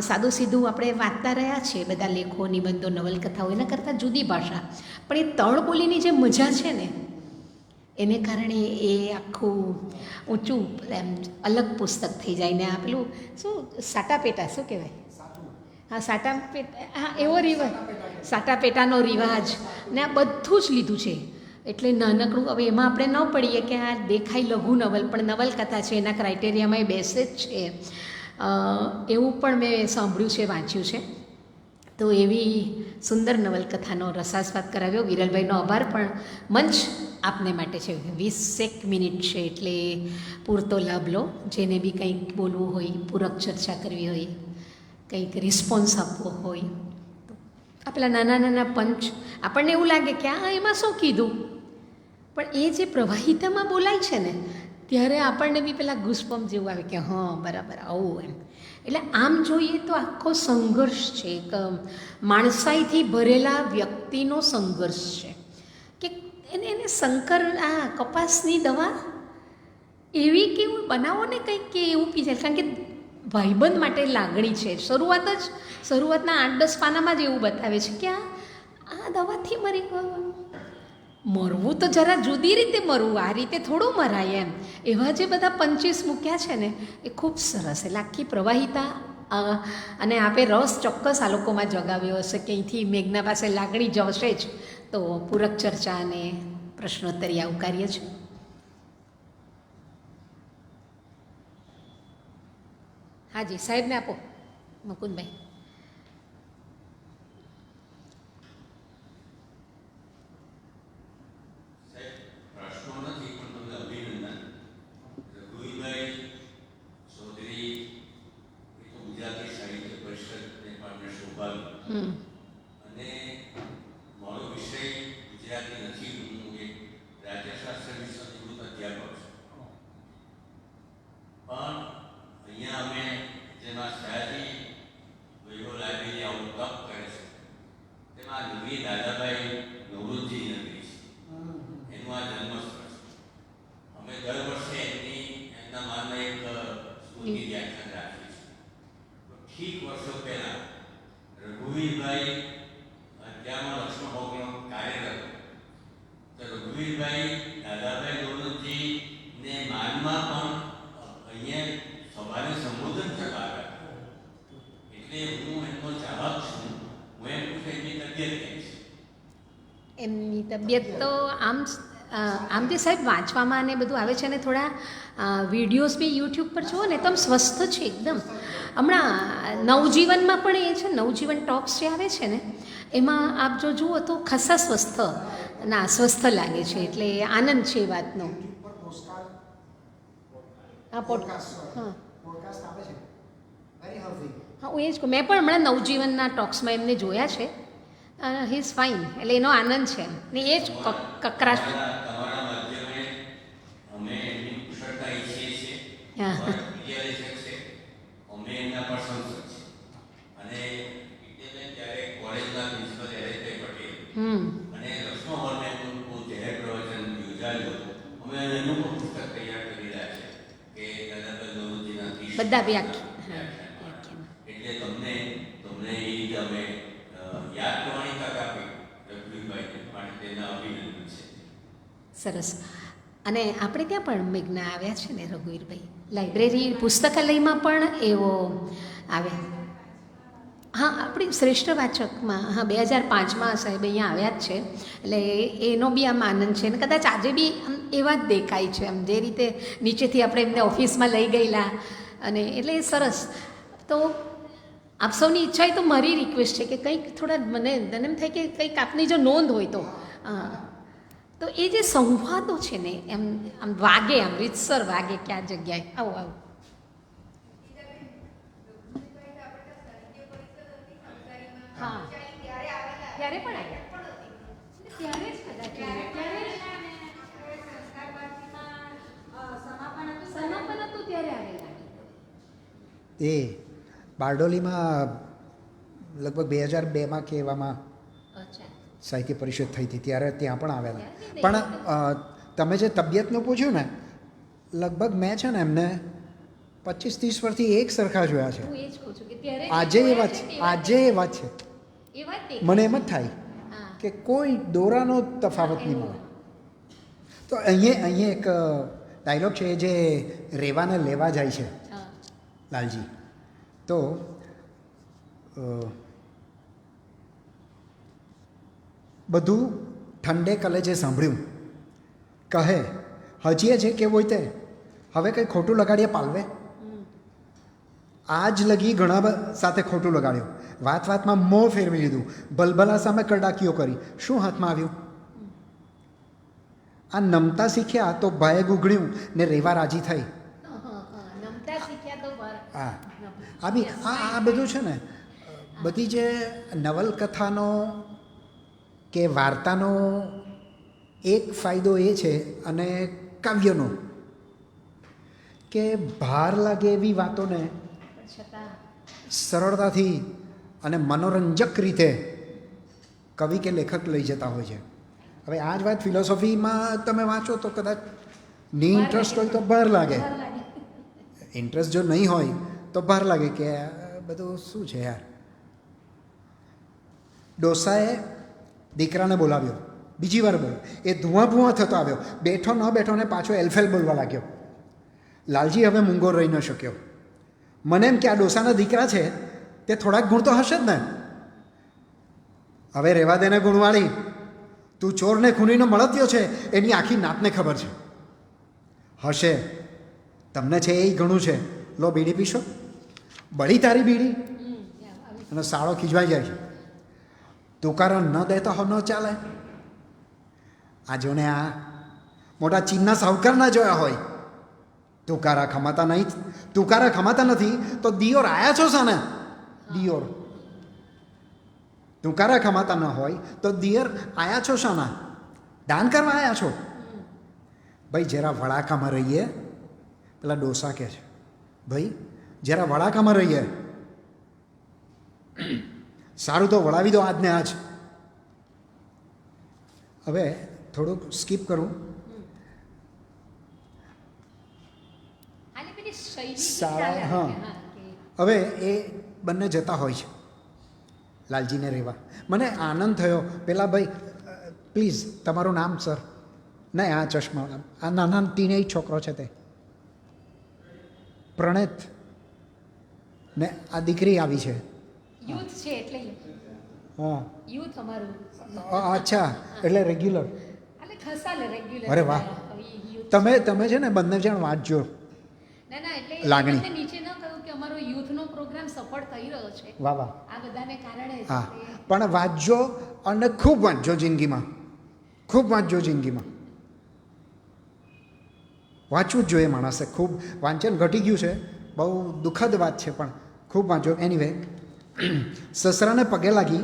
સાદું સીધું આપણે વાંચતા રહ્યા છીએ બધા લેખો, નિબંધો, નવલકથાઓ, એના કરતાં જુદી ભાષા. પણ એ તળ બોલીની જે મજા છે ને એને કારણે એ આખું ઊંચું એમ અલગ પુસ્તક થઈ જાય. ને આ પેલું શું સાટાપેટા શું કહેવાય? હા, સાટાપેટા, હા એવો રિવાજ, સાટાપેટાનો રિવાજ ને આ બધું જ લીધું છે. એટલે નાનકડું, હવે એમાં આપણે ન પડીએ કે આ દેખાય લઘુ નવલ, પણ નવલકથા છે, એના ક્રાઇટેરિયામાં એ બેસે જ છે. એવું પણ મેં સાંભળ્યું છે, વાંચ્યું છે. તો એવી સુંદર નવલકથાનો રસાસ્વાદ કરાવ્યો. વિરલભાઈનો આભાર. પણ મંચ આપને માટે છે. 20 મિનિટ છે, એટલે પૂરતો લાભ લો. જેને બી કંઈક બોલવું હોય, પૂરક ચર્ચા કરવી હોય, કંઈક રિસ્પોન્સ આપવો હોય, તો આ પેલા નાના નાના પંચ આપણને એવું લાગે કે આ એમાં શું કીધું, પણ એ જે પ્રવાહિતામાં બોલાય છે ને ત્યારે આપણને બી પેલા ગુસ્પમ જેવું આવે કે હા બરાબર આવું એમ. એટલે આમ જોઈએ તો આખો સંઘર્ષ છે, એક માણસાઈથી ભરેલા વ્યક્તિનો સંઘર્ષ છે કે એને શંકર આ કપાસની દવા એવી કેવું બનાવો ને કંઈક કે એવું પી જાય. કારણ કે ભાઈબંધ માટે લાગણી છે. શરૂઆતના 8-10 પાનામાં જ એવું બતાવે છે કે આ દવાથી મરી ગયો. મરવું તો જરા જુદી રીતે મરવું, આ રીતે થોડું મરાય એમ. એવા જે બધા 25 મૂક્યા છે ને એ ખૂબ સરસ. એટલે આખી પ્રવાહિતા, અને આપે રસ ચોક્કસ આ લોકોમાં જગાવ્યો હશે કે અહીંથી મેઘના પાસે લાગણી જશે જ. તો પૂરક ચર્ચા અને પ્રશ્નોત્તરી આવકાર્ય છે. હાજી સાહેબને આપો મુકુંદભાઈ. પ્રશ્નો નથી પણ તમને અભિનંદન. રઘુવીરભાઈ ચૌધરી એ તો ગુજરાતી સાહિત્ય પરિષદને પણ સૌભાગ્ય. અને મારો વિષય ગુજરાતી નથી, હું એક રાજ્યશાસ્ત્ર વિષયનો નિવૃત્ત અધ્યાપક છું. પણ અહીંયા અમે જેમાં સયાજી વૈભવ લાઇબ્રેરી આવું તપ કરે છે તેમાં નવી દાદાભાઈ નવરોજી નગરી છે, એનું આ જન્મસ્થળ છે. અમે દર વર્ષે એમના માનમાં એક સ્મૃતિ વ્યાખ્યાન રાખીએ છીએ. ઠીક વર્ષો પહેલા રઘુવીરભાઈ અધ્યામાં લક્ષ્મણ ભોગનો કાર્યરત, તો રઘુવીરભાઈ દાદાભાઈ નવરોજી ને માનમાં પણ અહીંયા સભાને સંબોધન કરવા આવ્યા. એટલે હું એમનો ચાહક છું. હું એમ પૂછે એમની તબિયત કેમ છે? એમની તબિયત તો આમ જે સાહેબ વાંચવામાં અને બધું આવે છે ને થોડા વિડીયોઝ બી યુટ્યુબ પર જુઓ ને તો આમ સ્વસ્થ છે એકદમ. હમણાં નવજીવનમાં પણ એ છે, નવજીવન ટોક્સ જે આવે છે ને એમાં આપ જો જુઓ તો ખાસા સ્વસ્થ લાગે છે. એટલે આનંદ છે એ વાતનો. હા હા હું એ જ કહું, મેં પણ હમણાં નવજીવનના ટોક્સમાં એમને જોયા છે. હી ઇઝ ફાઇન, એટલે એનો આનંદ છે ને એ જ કકરાશ. તમારા માધ્યમે અમે એમની કુશળતા ઈચ્છીએ છીએ. અમે એમના પર સંસદ છે. અને વિદ્યાબેન ત્યારે કોલેજના પ્રિન્સિપલ હરેશભાઈ પટેલ અને લક્ષ્મણ હોલને હું જાહેર પ્રવચન યોજાયું હતું. અમે એનું પણ પુસ્તક તૈયાર કરી રહ્યા છે કે દાદાભાઈ નવરોજીના બધા વ્યાખ્યા. એટલે તમને એ રીતે અમે યાદ કરવાની તક આપી રઘુવીરભાઈને, માટે તેના અભિનંદન છે. સરસ. અને આપણે ત્યાં પણ મેઘના આવ્યા છે ને રઘુવીરભાઈ, લાઇબ્રેરી પુસ્તકાલયમાં પણ એવો આવે. હા, આપણી શ્રેષ્ઠ વાચકમાં હા 2005માં સાહેબ અહીંયા આવ્યા જ છે. એટલે એનો બી આમ આનંદ છે ને કદાચ આજે બી આમ એવા જ દેખાય છે, આમ જે રીતે નીચેથી આપણે એમને ઓફિસમાં લઈ ગયેલા. અને એટલે સરસ. તો આપ સૌની ઈચ્છા હોય તો મારી રિક્વેસ્ટ છે કે કંઈક થોડા મને એમ થાય કે કંઈક આપની જો નોંધ હોય તો તો એ જે સંવાદો છે ને એમ આમ વાગે, આમ રીતસર વાગે ક્યાં જગ્યાએ. આવો આવો. હા ત્યારે પણ આવ્યા, ત્યારે જ કદાચ સમાપન હતું ત્યારે આવેલા. એ બારડોલીમાં લગભગ 2002માં કે એવામાં અચ્છા. સાહિત્ય પરિષદ થઈ હતી, ત્યારે ત્યાં પણ આવેલા. પણ તમે જે તબિયતનું પૂછ્યું ને, લગભગ મેં છે ને એમને 25-30 વર્ષથી એક સરખા જોયા છે. હું એ જ કહું છું કે ત્યારે આજે એ વાત છે, આજે એ વાત છે. એ વાત મને એમ જ થાય કે કોઈ દોરાનો તફાવત નહીં મળે. તો અહીંયા એક ડાયલોગ છે જે રેવાને લેવા જાય છે લાલજી. તો બધું ઠંડે કલેજે સાંભળ્યું, કહે હજીએ જે કેવું હોય તે, હવે કંઈ ખોટું લગાડીએ પાલવે. આજ લગી ઘણા સાથે ખોટું લગાડ્યું, વાતમાં મોં ફેરવી લીધું, ભલભલા સામે કરડાકીઓ કરી, શું હાથમાં આવ્યું? આ નમતા શીખ્યા તો ભાએ ગુગળ્યું ને રેવા રાજી થઈ. હા, આ બધું છે ને, બધી જે નવલકથાનો કે વાર્તાનો એક ફાયદો એ છે, અને કાવ્યનો, કે ભાર લાગે એવી વાતોને સરળતાથી અને મનોરંજક રીતે કવિ કે લેખક લઈ જતા હોય છે. હવે આ જ વાત ફિલોસોફીમાં તમે વાંચો તો કદાચ ની ઇન્ટરેસ્ટ હોય તો ભાર લાગે, ઇન્ટરેસ્ટ જો નહીં હોય તો ભાર લાગે કે બધું શું છે યાર. ડોસાએ દીકરાને બોલાવ્યો, બીજી વાર બોલ્યો, એ ધુઆ થતો આવ્યો, બેઠો ન બેઠો ને પાછો એલફેલ બોલવા લાગ્યો. લાલજી હવે મૂંગો રહી ન શક્યો. મને એમ કે આ ડોસાના દીકરા છે તે થોડાક ગુણ તો હશે જ ને. હવે રહેવા દેને ગુણવાળી, તું ચોરને ખૂનીનો મળત્યો છે એની આખી નાતને ખબર છે. હશે, તમને છે એ ઘણું છે, લો બીડી પીશો. બળી તારી બીડી અને સાળો ખીજવાઈ જાય છે. તુકારો ન દેતો હો ન ચાલે. આ જોને આ મોટા ચીનના સાહુકારના જોયા હોય. તુકારા ખમાતા નહીં, તુકારા ખમાતા નથી તો દિયોર આયા છો સાને? દિયોર તુકારા ખમાતા ન હોય તો દિયર આયા છો શાના? દાન કરવા આયા છો. ભાઈ જરા વડાકામાં રહીએ. પેલા ડોસા કહે છે ભાઈ જરા વડાકામાં રહીએ. સારું તો વળાવી દો આજને આજ. હવે થોડુંક સ્કીપ કરું. શાળા, હા. હવે એ બંને જતા હોય છે લાલજીને રહેવા. મને આનંદ થયો. પેલા ભાઈ પ્લીઝ તમારું નામ સર? નહીં, આ ચશ્મા, આ નાના ટીનેજ છોકરો છે તે પ્રણેત ને આ દીકરી આવી છે. યુથ છે એટલે હા, યુથ અમારું. અચ્છા, એટલે રેગ્યુલર. એટલે ખસાલે રેગ્યુલર. અરે વાહ. તમે છે ને બંને જણ વાંચજો. ના ના, એટલે લાગણી. તમને નીચે ન કહ્યું કે અમારો યુથનો પ્રોગ્રામ સફળ થઈ રહ્યો છે. વાહ વાહ. આ બધાને કારણે જ હા, તે- પણ વાંચજો અને ખૂબ વાંચજો જિંદગીમાં. ખૂબ વાંચજો જિંદગીમાં. વાંચવું જ જોઈએ માણસે. ખૂબ વાંચન ઘટી ગયું છે, બહુ દુઃખદ વાત છે, પણ ખૂબ વાંચો. એનીવે, સસરાને પગે લાગી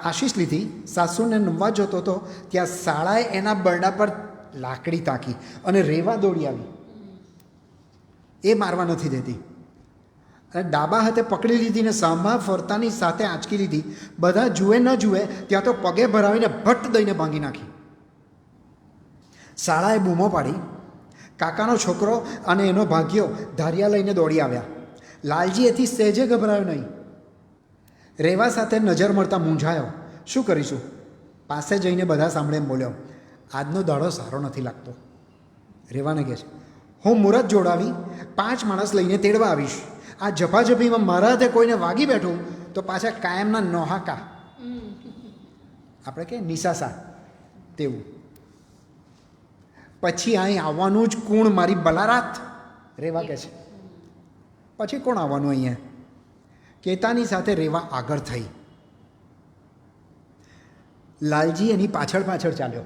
આશીષ લીધી. સાસુને નમવા જતો હતો ત્યાં શાળાએ એના બરડા પર લાકડી તાકી અને રેવા દોડી આવી. એ મારવા નથી દેતી. અને ડાબા હાથે પકડી લીધી ને સામા ફરતાની સાથે આંચકી લીધી. બધા જુએ ન જુએ ત્યાં તો પગે ભરાવીને ભટ્ટ દઈને ભાંગી નાખી. શાળાએ બૂમો પાડી. કાકાનો છોકરો અને એનો ભાગ્યો ધારિયા લઈને દોડી આવ્યા. લાલજી એથી સહેજે ગભરાયો નહીં. રેવા સાથે નજર મળતા મૂંઝાયો. શું કરીશું? પાસે જઈને બધા સાંભળે એમ બોલ્યો, આજનો દાડો સારો નથી લાગતો. રેવાને કહે છે, હું મુહૂર્ત જોડાવી 5 માણસ લઈને તેડવા આવીશ. આ ઝપાઝપીમાં મારા હાથે કોઈને વાગી બેઠું તો પાછા કાયમના નોહાકા, આપણે કે નિસાસા તેવું. પછી અહીં આવવાનું જ કોણ મારી બલારાત? રેવા કહે છે, પછી કોણ આવવાનું અહીંયા? કેતાની સાથે રેવા આગળ થઈ. લાલજી એની પાછળ પાછળ ચાલ્યો.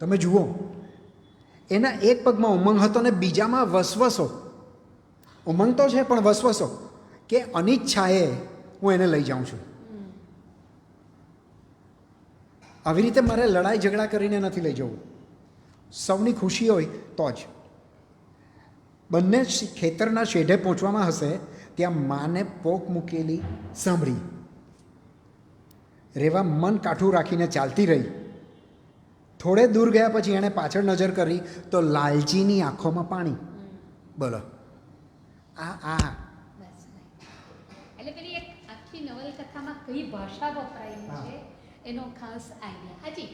તમે જુઓ, એના એક પગમાં ઉમંગ હતો ને બીજામાં વસવસો. ઉમંગ તો છે પણ વસવસો કે અનિચ્છાએ હું એને લઈ જાઉં છું. આવી રીતે મારે લડાઈ ઝઘડા કરીને નથી લઈ જવું. સૌની ખુશી હોય તો જ. બંને ખેતરના શેઢે પહોંચવામાં હશે ત્યાં માને પોક મૂકેલી સાંભળી. રેવા મન કાઠું રાખીને ચાલતી રહી. થોડે દૂર ગયા પછી એણે પાછળ નજર કરી તો લાલજીની આંખોમાં પાણી. બોલો, આ બસ. એટલે પેલી એક આખી નવલકથામાં કઈ ભાષા વપરાયેલી છે એનો ખાસ આઈડિયા. હાજી.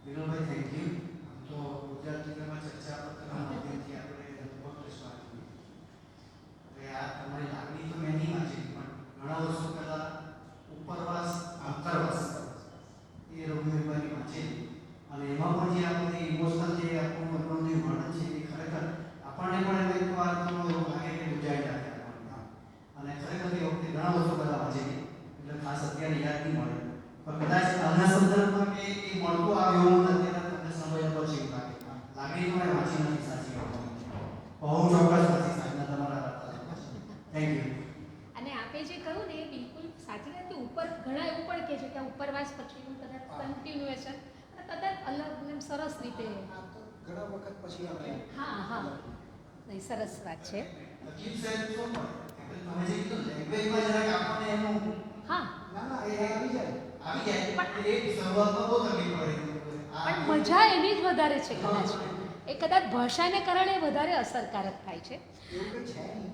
Vinodbhai, thank you. તો ગુજરાતીમાં ચર્ચા પત્રના માધ્યમથી આપણે લગભગ પ્રશ્ન આપીએ. હવે આ તમારી લાગણી તો મેં નહીં વાંચી, પણ ઘણા વર્ષો પહેલાં ઉપરવાસ અંતરવાસ એ રઘુવીરભાઈની વાંચેલી, અને એમાં પણ જે આપણે ઇમોશનલ જે આપણું મનનું જે વર્ણન છે એ ખરેખર આપણને પણ એક વાર તો એવું લાગે કે ગુજારી નાખે આપણને. અને ખરેખર એ વખતે ઘણા વર્ષો પહેલાં વાંચેલી, એટલે ખાસ અત્યારે યાદ નહીં મળે, પણ કદાચ આના સંદર્ભમાં કે એ મળતું આવ્યું એવું અત્યારે તમને સમય પછી એવું લાગે. લાગણી તો મેં વાંચી નથી સાચી વાત. હું ચોક્કસ વાંચી સાચના તમારા થેન્ક યુ. અને આપે જે કહ્યું ને એ બિલકુલ સાચી વાત. કે ઉપર ઘણા એવું પણ કહે છે કે આ ઉપરવાસ પછીનું કદાચ કન્ટિન્યુએશન કદાચ અલગ એમ સરસ રીતે. ઘણા વખત પછી આપણે હા હા, નહીં, સરસ વાત છે. અજીબ સાહેબ શું પણ તમે જે કીધું લેંગ્વેજમાં જરાક આપણને એનું હા, ના એ આવી જાય. આવી જાય, પણ એ શરૂઆતમાં બહુ તકલીફ પડે. પણ મજા એની જ વધારે છે કદાચ. એ કદાચ ભાષાને કારણે વધારે અસરકારક થાય છે. એવું કંઈ છે નહીં.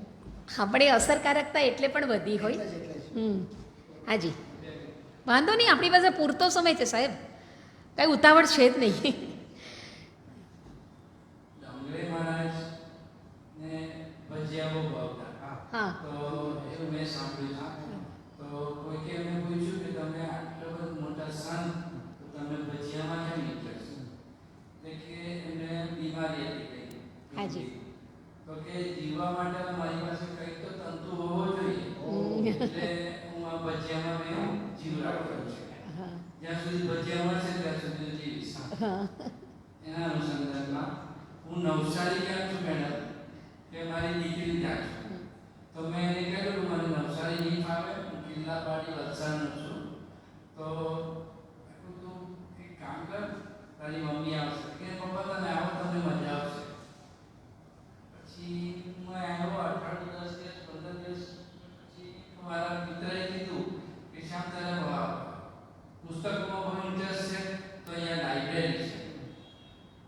હા, પણ એ અસરકારકતા એટલે પણ વધી હોય. હાજી, વાંધો નહીં, આપણી પાસે પૂરતો સમય છે સાહેબ, કાંઈ ઉતાવળ છે જ નહીં. ડોંગરે મહારાજ ને ભજીયા બહુ ભાવતા. હા. તો એવું મેં સાંભળ્યું છે. તો કોઈકે એમને પૂછ્યું કે તમે આટલો બધો મોટા સંત તો તમે ભજીયામાં કેમ ઇન્ટરેસ્ટ? એટલે કે એમને બીમારી હતી કઈ. હાજી. તો કે જીવવા માટે મારી પાસે કંઈક તો તંતુ હોવો જોઈએ. એટલે હું આ ભજીયામાં મેં જીવ રાખ્યો છે. હા. જ્યાં સુધી ભજીયા મળશે ત્યાં સુધી હું જીવીશ. એના અનુસંધાનમાં હું નવસારી ક્યાં છું મેડમ કે મારી દીકરી ત્યાં છું. તો મેં એને કહ્યું કે મને નવસારી નહીં ફાવે, હું કિલ્લાપાડી વલસાડનો છું. તો તું એક કામ કર, તારી મમ્મી આવશે કે પપ્પા તમે આવો, તમને મજા આવશે. પછી હું આવ્યો 18 10 દિવસ 15 દિવસ પછી મારા મિત્રએ કીધું કે શ્યામ તારે પુસ્તકોમાં બહુ ઇન્ટરેસ્ટ છે તો અહીંયા લાઇબ્રેરી છે.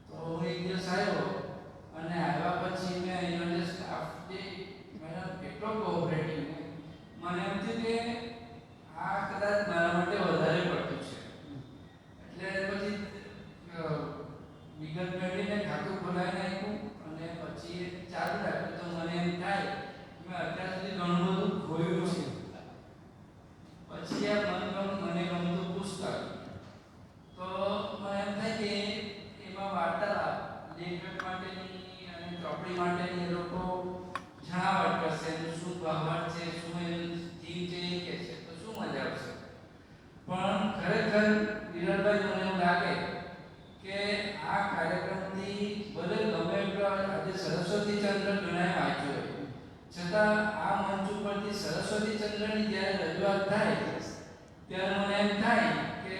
તો હું એક દિવસ આવ્યો અને આવ્યા પછી મેં અહીંનો સ્ટાફ જે મેડમ કેટલો કોઓપરેટિવ, મને એમ થયું કે આ કદાચ મારા માટે વધારે પડતું છે. એટલે પછી વિગત મેળવીને ખાતું ખોલાવી નાખ્યું અને પછી ચાલુ રાખ્યું. તો મને એમ થાય કે મેં અત્યાર સુધી ઘણું બધું ખોયું છે. પછી આ મને ગમતું પુસ્તક, તો મને એમ થાય કે એમાં વાર્તાલાપ લેખક માટેની અને ચોપડી માટેની એ લોકો જણાવટ કરશે, એનું શું ભાવાર્થ છે, શું એનું થીમ છે, એ કે છે, તો શું મજા આવશે. પણ ખરેખર વિરલભાઈ મને એવું લાગે કે આ કાર્યક્રમથી ભલે ગમે એટલો આજે સરસ્વતી ચંદ્ર ઘણાએ વાંચ્યો હોય, છતાં આ મંચ ઉપરથી સરસ્વતી ચંદ્રની જ્યારે રજૂઆત થાય ત્યારે મને એમ થાય કે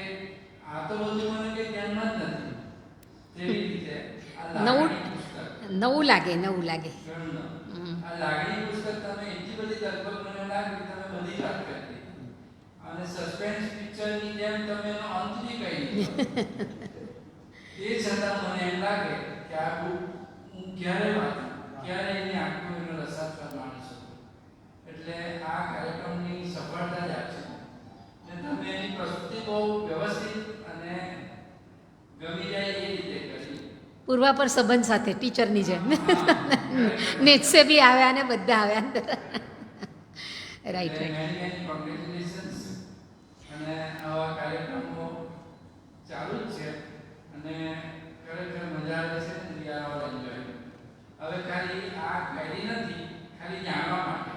આ તો બધું મને કંઈ ધ્યાનમાં જ નથી. તેવી રીતે આ લાગણી પુસ્તક નવું લાગે. ઘણું. આ લાગણી પુસ્તક તમે એટલી બધી લગભગ મને લાગે કે તમે બધી વાત કરી દીધી. અને સસ્પેન્સ પિક્ચરની જેમ તમે એનો અંત બી કહી દીધો. એ છતાં મને એમ લાગે કે આ બુક હું ક્યારે વાંચું, ક્યારે એની આખો એનો રસાસ્વાદ માણી શકું. એટલે આ કાર્યક્રમની સફળતા જ આ છે. અને તમે એની પ્રસ્તુતિ બહુ વ્યવસ્થિત અને ગમી જાય એ રીતે કરી. પૂર્વા પર સંબંધ સાથે ટીચરની જેમ નેચસે બી આવ્યા ને બધા આવ્યા અંદર. રાઈટ. Many congratulations. અને આવા કાર્યક્રમો ચાલુ જ છે અને ખરેખર મજા આવે છે. We are all enjoy. હવે ખાલી આ કાયદી નથી, ખાલી જાણવા માટે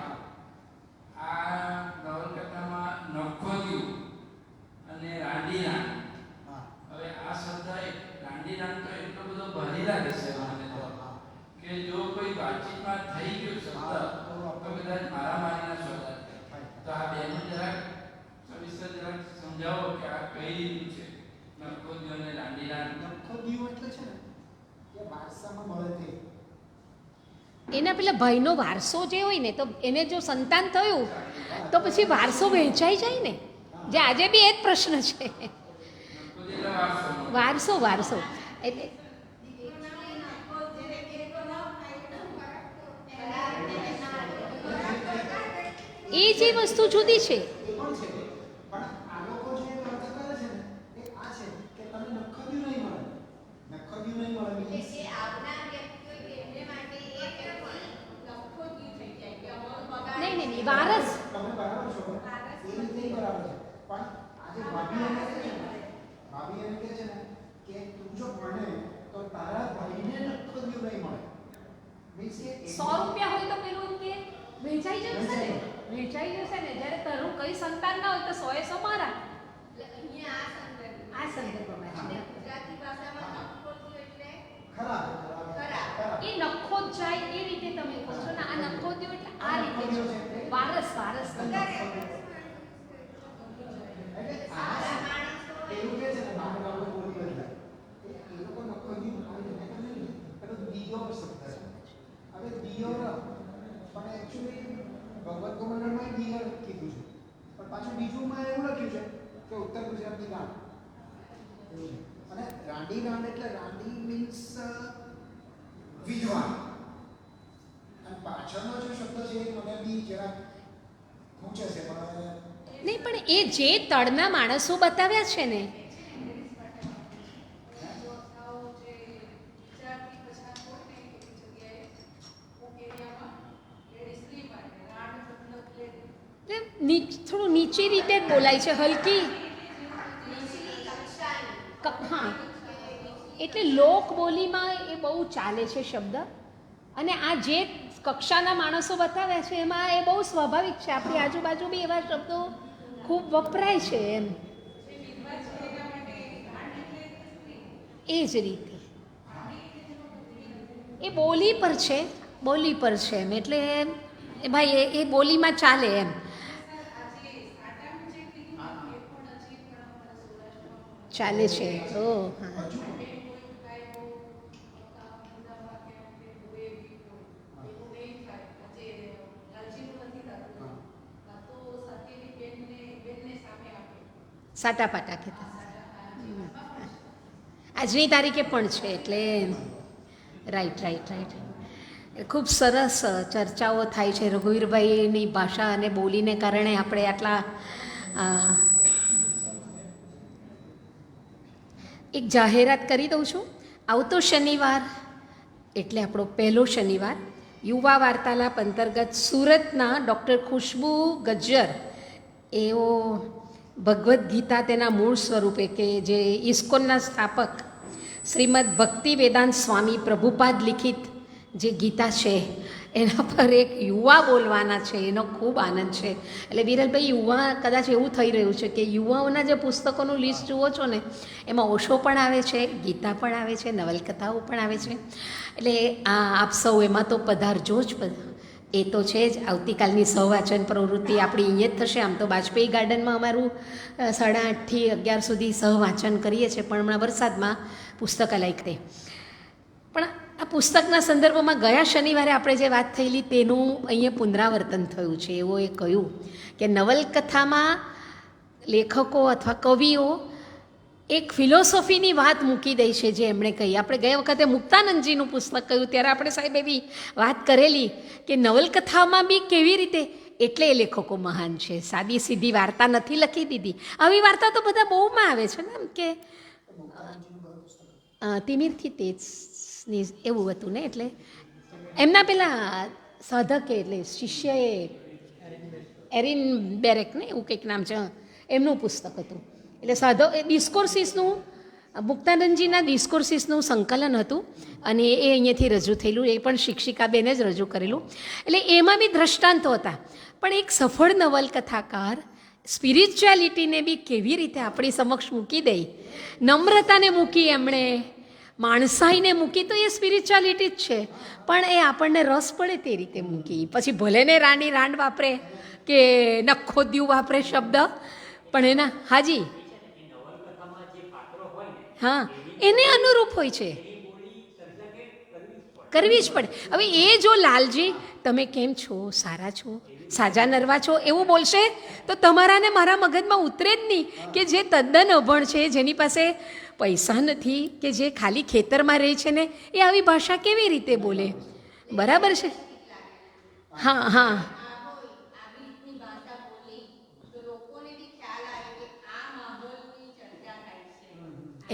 આ નવલકથામાં નખોદ્યું અને રાંડીરાણ. હવે આ શબ્દ રાંડીરાણ તો એટલો બધો ભારી લાગે છે મને તો કે જો કોઈ વાતચીતમાં થઈ ગયું શબ્દ તો કદાચ મારામારીના શોધા. તો આ બેનું જરાક સવિસ્તર જરાક સમજાવો કે આ કઈ રીતનું છે નખોદ્યું અને રાંડીરાણ. નખોદ્યું એટલે છે ને કે વારસામાં મળે તે. એના પેલા ભાઈનો વારસો જે હોય ને, તો એને જો સંતાન થયું તો પછી વારસો વહેંચાઈ જાય ને. જે આજે બી એ જ પ્રશ્ન છે. નખોદ્યું એટલે વારસો. વારસો એટલે એ જે વસ્તુ જુદી છે. એ પણ છે, પણ આ લોકો જે વાત કરે છે ને એ આ છે કે તમને નખોદ્યું નહીં મળે. નખોદ્યું નહીં મળે means નહીં વારસ. તમે બરાબર છો, એ રીતે બરાબર છે. પણ આજે ભાભી એમ કહે છે ને, ભાભી એમ કહે છે ને કે તું જો ભણે તો તારા ભાઈને નખોદ્યું નહીં મળે. મીન્સ કે 100 રૂપિયા હોય તો પેલું એમ કે વેચાઈ જશે ને. જ્યારે તારું કઈ સંતાન ના હોય તો 100 એ 100 મારા. આ સંદર્ભમાં છે. ખરાબ એ નખો જ જાય એ રીતે તમે કહો છો ને. આ નખો દ્યો એટલે આ રીતે છે. વારસ એટલે આ એવું કે છે ને બાર બાર બોલી બદલાય. એ લોકો નખોદ્યું પેલો દિયોર શબ્દ છે. હવે દિયોર પણ એકચ્યુઅલી ભગવત કમંડળમાં દિયોર કીધું છે, પણ પાછું બીજુંમાં એવું લખ્યું છે કે ઉત્તર ગુજરાતની ગામ એવું છે. અને રાંડી ગામ એટલે રાંડી મીન્સ વિદ્વાન. અને પાછળનો જે શબ્દ છે એ મને બી જરાક ખૂંચે છે, પણ નહીં, પણ એ જે તળના માણસો બતાવ્યા છે ને, થોડું નીચી રીતે જ બોલાય છે, હલકી. હા, એટલે લોક બોલીમાં એ બહુ ચાલે છે શબ્દ, અને આ જે કક્ષાના માણસો બતાવ્યા છે એમાં એ બહુ સ્વાભાવિક છે. આપણી આજુબાજુ બી એવા શબ્દો ખૂબ વપરાય છે એમ. એ જ રીતે એ બોલી પર છે, બોલી પર છે એમ. એટલે એ ભાઈ એ બોલીમાં ચાલે એમ. ચાલે છે. ઓ હા, સાટાપાટા કહેતા આજની તારીખે પણ છે. એટલે રાઈટ રાઈટ રાઈટ. ખૂબ સરસ ચર્ચાઓ થાય છે. રઘુવીરભાઈની ભાષા અને બોલીને કારણે આપણે આટલા એક જાહેરાત કરી દઉં છું. આવતો શનિવાર એટલે આપણો પહેલો શનિવાર યુવા વાર્તાલાપ અંતર્ગત સુરતના ડૉક્ટર ખુશ્બુ ગજ્જર એઓ ભગવદ્ ગીતા તેના મૂળ સ્વરૂપે, કે જે ઇસ્કોનના સ્થાપક શ્રીમદ ભક્તિ વેદાંત સ્વામી પ્રભુપાદ લિખિત જે ગીતા છે એના પર એક યુવા બોલવાના છે. એનો ખૂબ આનંદ છે. એટલે વિરલભાઈ, યુવા કદાચ એવું થઈ રહ્યું છે કે યુવાઓના જે પુસ્તકોનું લિસ્ટ જુઓ છો ને એમાં ઓશો પણ આવે છે, ગીતા પણ આવે છે, નવલકથાઓ પણ આવે છે. એટલે આપ સૌ એમાં તો પધારજો જ. એ તો છે જ. આવતીકાલની સહવાચન પ્રવૃત્તિ આપણી અહીંયા જ થશે. આમ તો બાજપેયી ગાર્ડનમાં અમારું 8:30 થી 11 સુધી સહવાચન કરીએ છીએ, પણ હમણાં વરસાદમાં પુસ્તકાલય ખાતે. પણ આ પુસ્તકના સંદર્ભમાં ગયા શનિવારે આપણે જે વાત થયેલી તેનું અહીંયા પુનરાવર્તન થયું છે. એવો એ કહ્યું કે નવલકથામાં લેખકો અથવા કવિઓ એક ફિલોસોફીની વાત મૂકી દે છે, જે એમણે કહી. આપણે ગયા વખતે મુક્તાનંદજીનું પુસ્તક કહ્યું ત્યારે આપણે સાહેબ એવી વાત કરેલી કે નવલકથામાં બી કેવી રીતે, એટલે એ લેખકો મહાન છે. સાદી સીધી વાર્તા નથી લખી દીધી. આવી વાર્તા તો બધા બહુમાં આવે છે ને, એમ કે તિમિરથી તેજની એવું હતું ને. એટલે એમના પેલા સાધકે એટલે શિષ્યએ એરિન બેરેક ને એવું કંઈક નામ છે, એમનું પુસ્તક હતું. એટલે સાધો એ ડિસ્કોર્સિસનું, મુક્તાનંદજીના ડિસ્કોર્સિસનું સંકલન હતું, અને એ અહીંયાથી રજૂ થયેલું. એ પણ શિક્ષિકાબેને જ રજૂ કરેલું. એટલે એમાં બી દ્રષ્ટાંતો હતા. પણ એક સફળ નવલકથાકાર સ્પિરિચ્યુઆલિટીને બી કેવી રીતે આપણી સમક્ષ મૂકી દે, નમ્રતાને મૂકી, એમણે માણસાઈને મૂકી, તો એ સ્પિરિચ્યુઆલિટી જ છે. પણ એ આપણને રસ પડે તે રીતે મૂકી. પછી ભલે ને રાણી રાંડ વાપરે કે નખોદ્યું વાપરે શબ્દ, પણ એના હાજી હા એને અનુરૂપ હોય છે, કરવી જ પડે. હવે એ જો લાલજી તમે કેમ છો, સારા છો, સાજા નરવા છો એવું બોલશે તો તમારા ને મારા મગજમાં ઉતરે જ નહીં કે જે તદ્દન અભણ છે, જેની પાસે પૈસા નથી, કે જે ખાલી ખેતરમાં રહે છે ને, એ આવી ભાષા કેવી રીતે બોલે? બરાબર છે. હા હા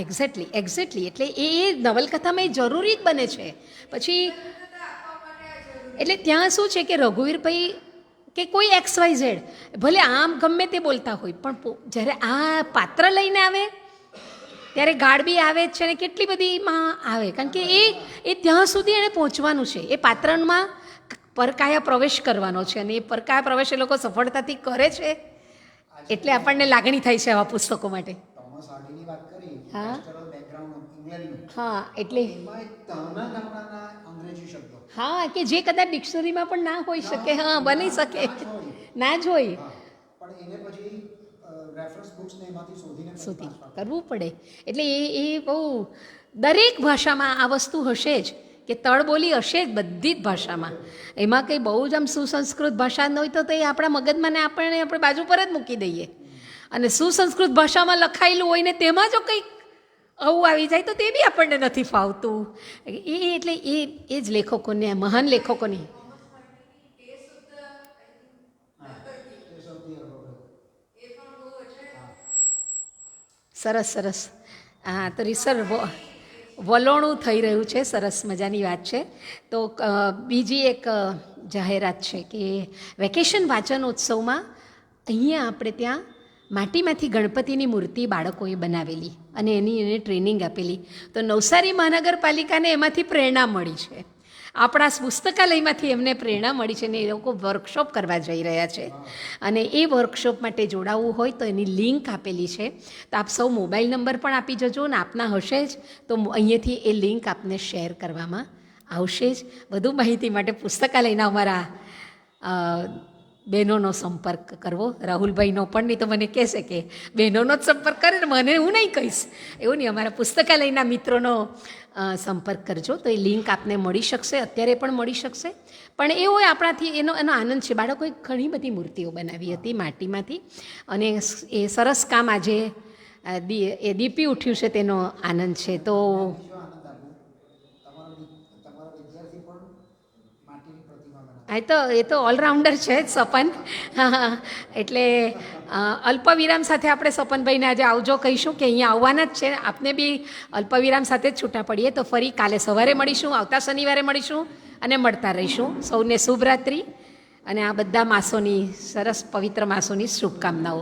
એક્ઝેક્ટલી એક્ઝેક્ટલી. એટલે એ નવલકથામાં એ જરૂરી જ બને છે. પછી એટલે ત્યાં શું છે કે રઘુવીરભાઈ કે કોઈ XYZ ભલે આમ ગમે તે બોલતા હોય, પણ જ્યારે આ પાત્ર લઈને આવે ત્યારે ગાળબી આવે જ છે ને, કેટલી બધીમાં આવે. કારણ કે એ ત્યાં સુધી એને પહોંચવાનું છે. એ પાત્રમાં પરકાયા પ્રવેશ કરવાનો છે, અને એ પરકાયા પ્રવેશ એ લોકો સફળતાથી કરે છે. એટલે આપણને લાગણી થાય છે આવા પુસ્તકો માટે. હા હા, એટલે હા, કે જે કદાચ ડિક્શનરીમાં પણ ના હોઈ શકે. હા, બની શકે, ના જ હોય, શોધી કરવું પડે. એટલે એ બહુ દરેક ભાષામાં આ વસ્તુ હશે જ, કે તળબોલી હશે જ બધી જ ભાષામાં. એમાં કંઈ બહુ જ આમ સુસંસ્કૃત ભાષા ન હોય તો એ આપણા મગજમાં ને આપણે બાજુ પર જ મૂકી દઈએ. અને સુસંસ્કૃત ભાષામાં લખાયેલું હોય ને તેમાં જો કંઈક આવું આવી જાય તો તે બી આપણને નથી ફાવતું. એટલે એ જ લેખકોને, મહાન લેખકોની સરસ સરસ. હા, તો રીસર વલોણું થઈ રહ્યું છે, સરસ મજાની વાત છે. તો બીજી એક જાહેરાત છે કે વેકેશન વાંચન ઉત્સવમાં અહીંયા આપણે ત્યાં માટીમાંથી ગણપતિની મૂર્તિ બાળકોએ બનાવેલી અને એને ટ્રેનિંગ આપેલી. તો નવસારી મહાનગરપાલિકાને એમાંથી પ્રેરણા મળી છે, આપણા પુસ્તકાલયમાંથી એમને પ્રેરણા મળી છે ને એ લોકો વર્કશોપ કરવા જઈ રહ્યા છે. અને એ વર્કશોપ માટે જોડાવવું હોય તો એની લિંક આપેલી છે. તો આપ સૌ મોબાઈલ નંબર પણ આપી જજો ને આપના હશે જ તો અહીંયાથી એ લિંક આપને શેર કરવામાં આવશે જ. વધુ માહિતી માટે પુસ્તકાલયના અમારા બહેનોનો સંપર્ક કરવો. રાહુલભાઈનો પણ નહીં તો મને કહેશે કે બહેનોનો જ સંપર્ક કરે ને મને હું નહીં કહીશ એવું નહીં. અમારા પુસ્તકાલયના મિત્રોનો સંપર્ક કરજો તો એ લિંક આપને મળી શકશે, અત્યારે પણ મળી શકશે. પણ એ હોય આપણાથી એનો આનંદ છે. બાળકોએ ઘણી બધી મૂર્તિઓ બનાવી હતી માટીમાંથી અને એ સરસ કામ આજે એ દીપી ઉઠ્યું છે તેનો આનંદ છે. તો એ તો ઓલરાઉન્ડર છે જ સપન. એટલે અલ્પવિરામ સાથે આપણે સપનભાઈને આજે આવજો કહીશું કે અહીંયા આવવાના જ છે. આપને બી અલ્પવિરામ સાથે જ છૂટા પડીએ તો ફરી કાલે સવારે મળીશું, આવતા શનિવારે મળીશું અને મળતા રહીશું. સૌને શુભરાત્રિ અને આ બધા માસોની સરસ પવિત્ર માસોની શુભકામનાઓ.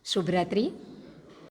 શુભરાત્રિ.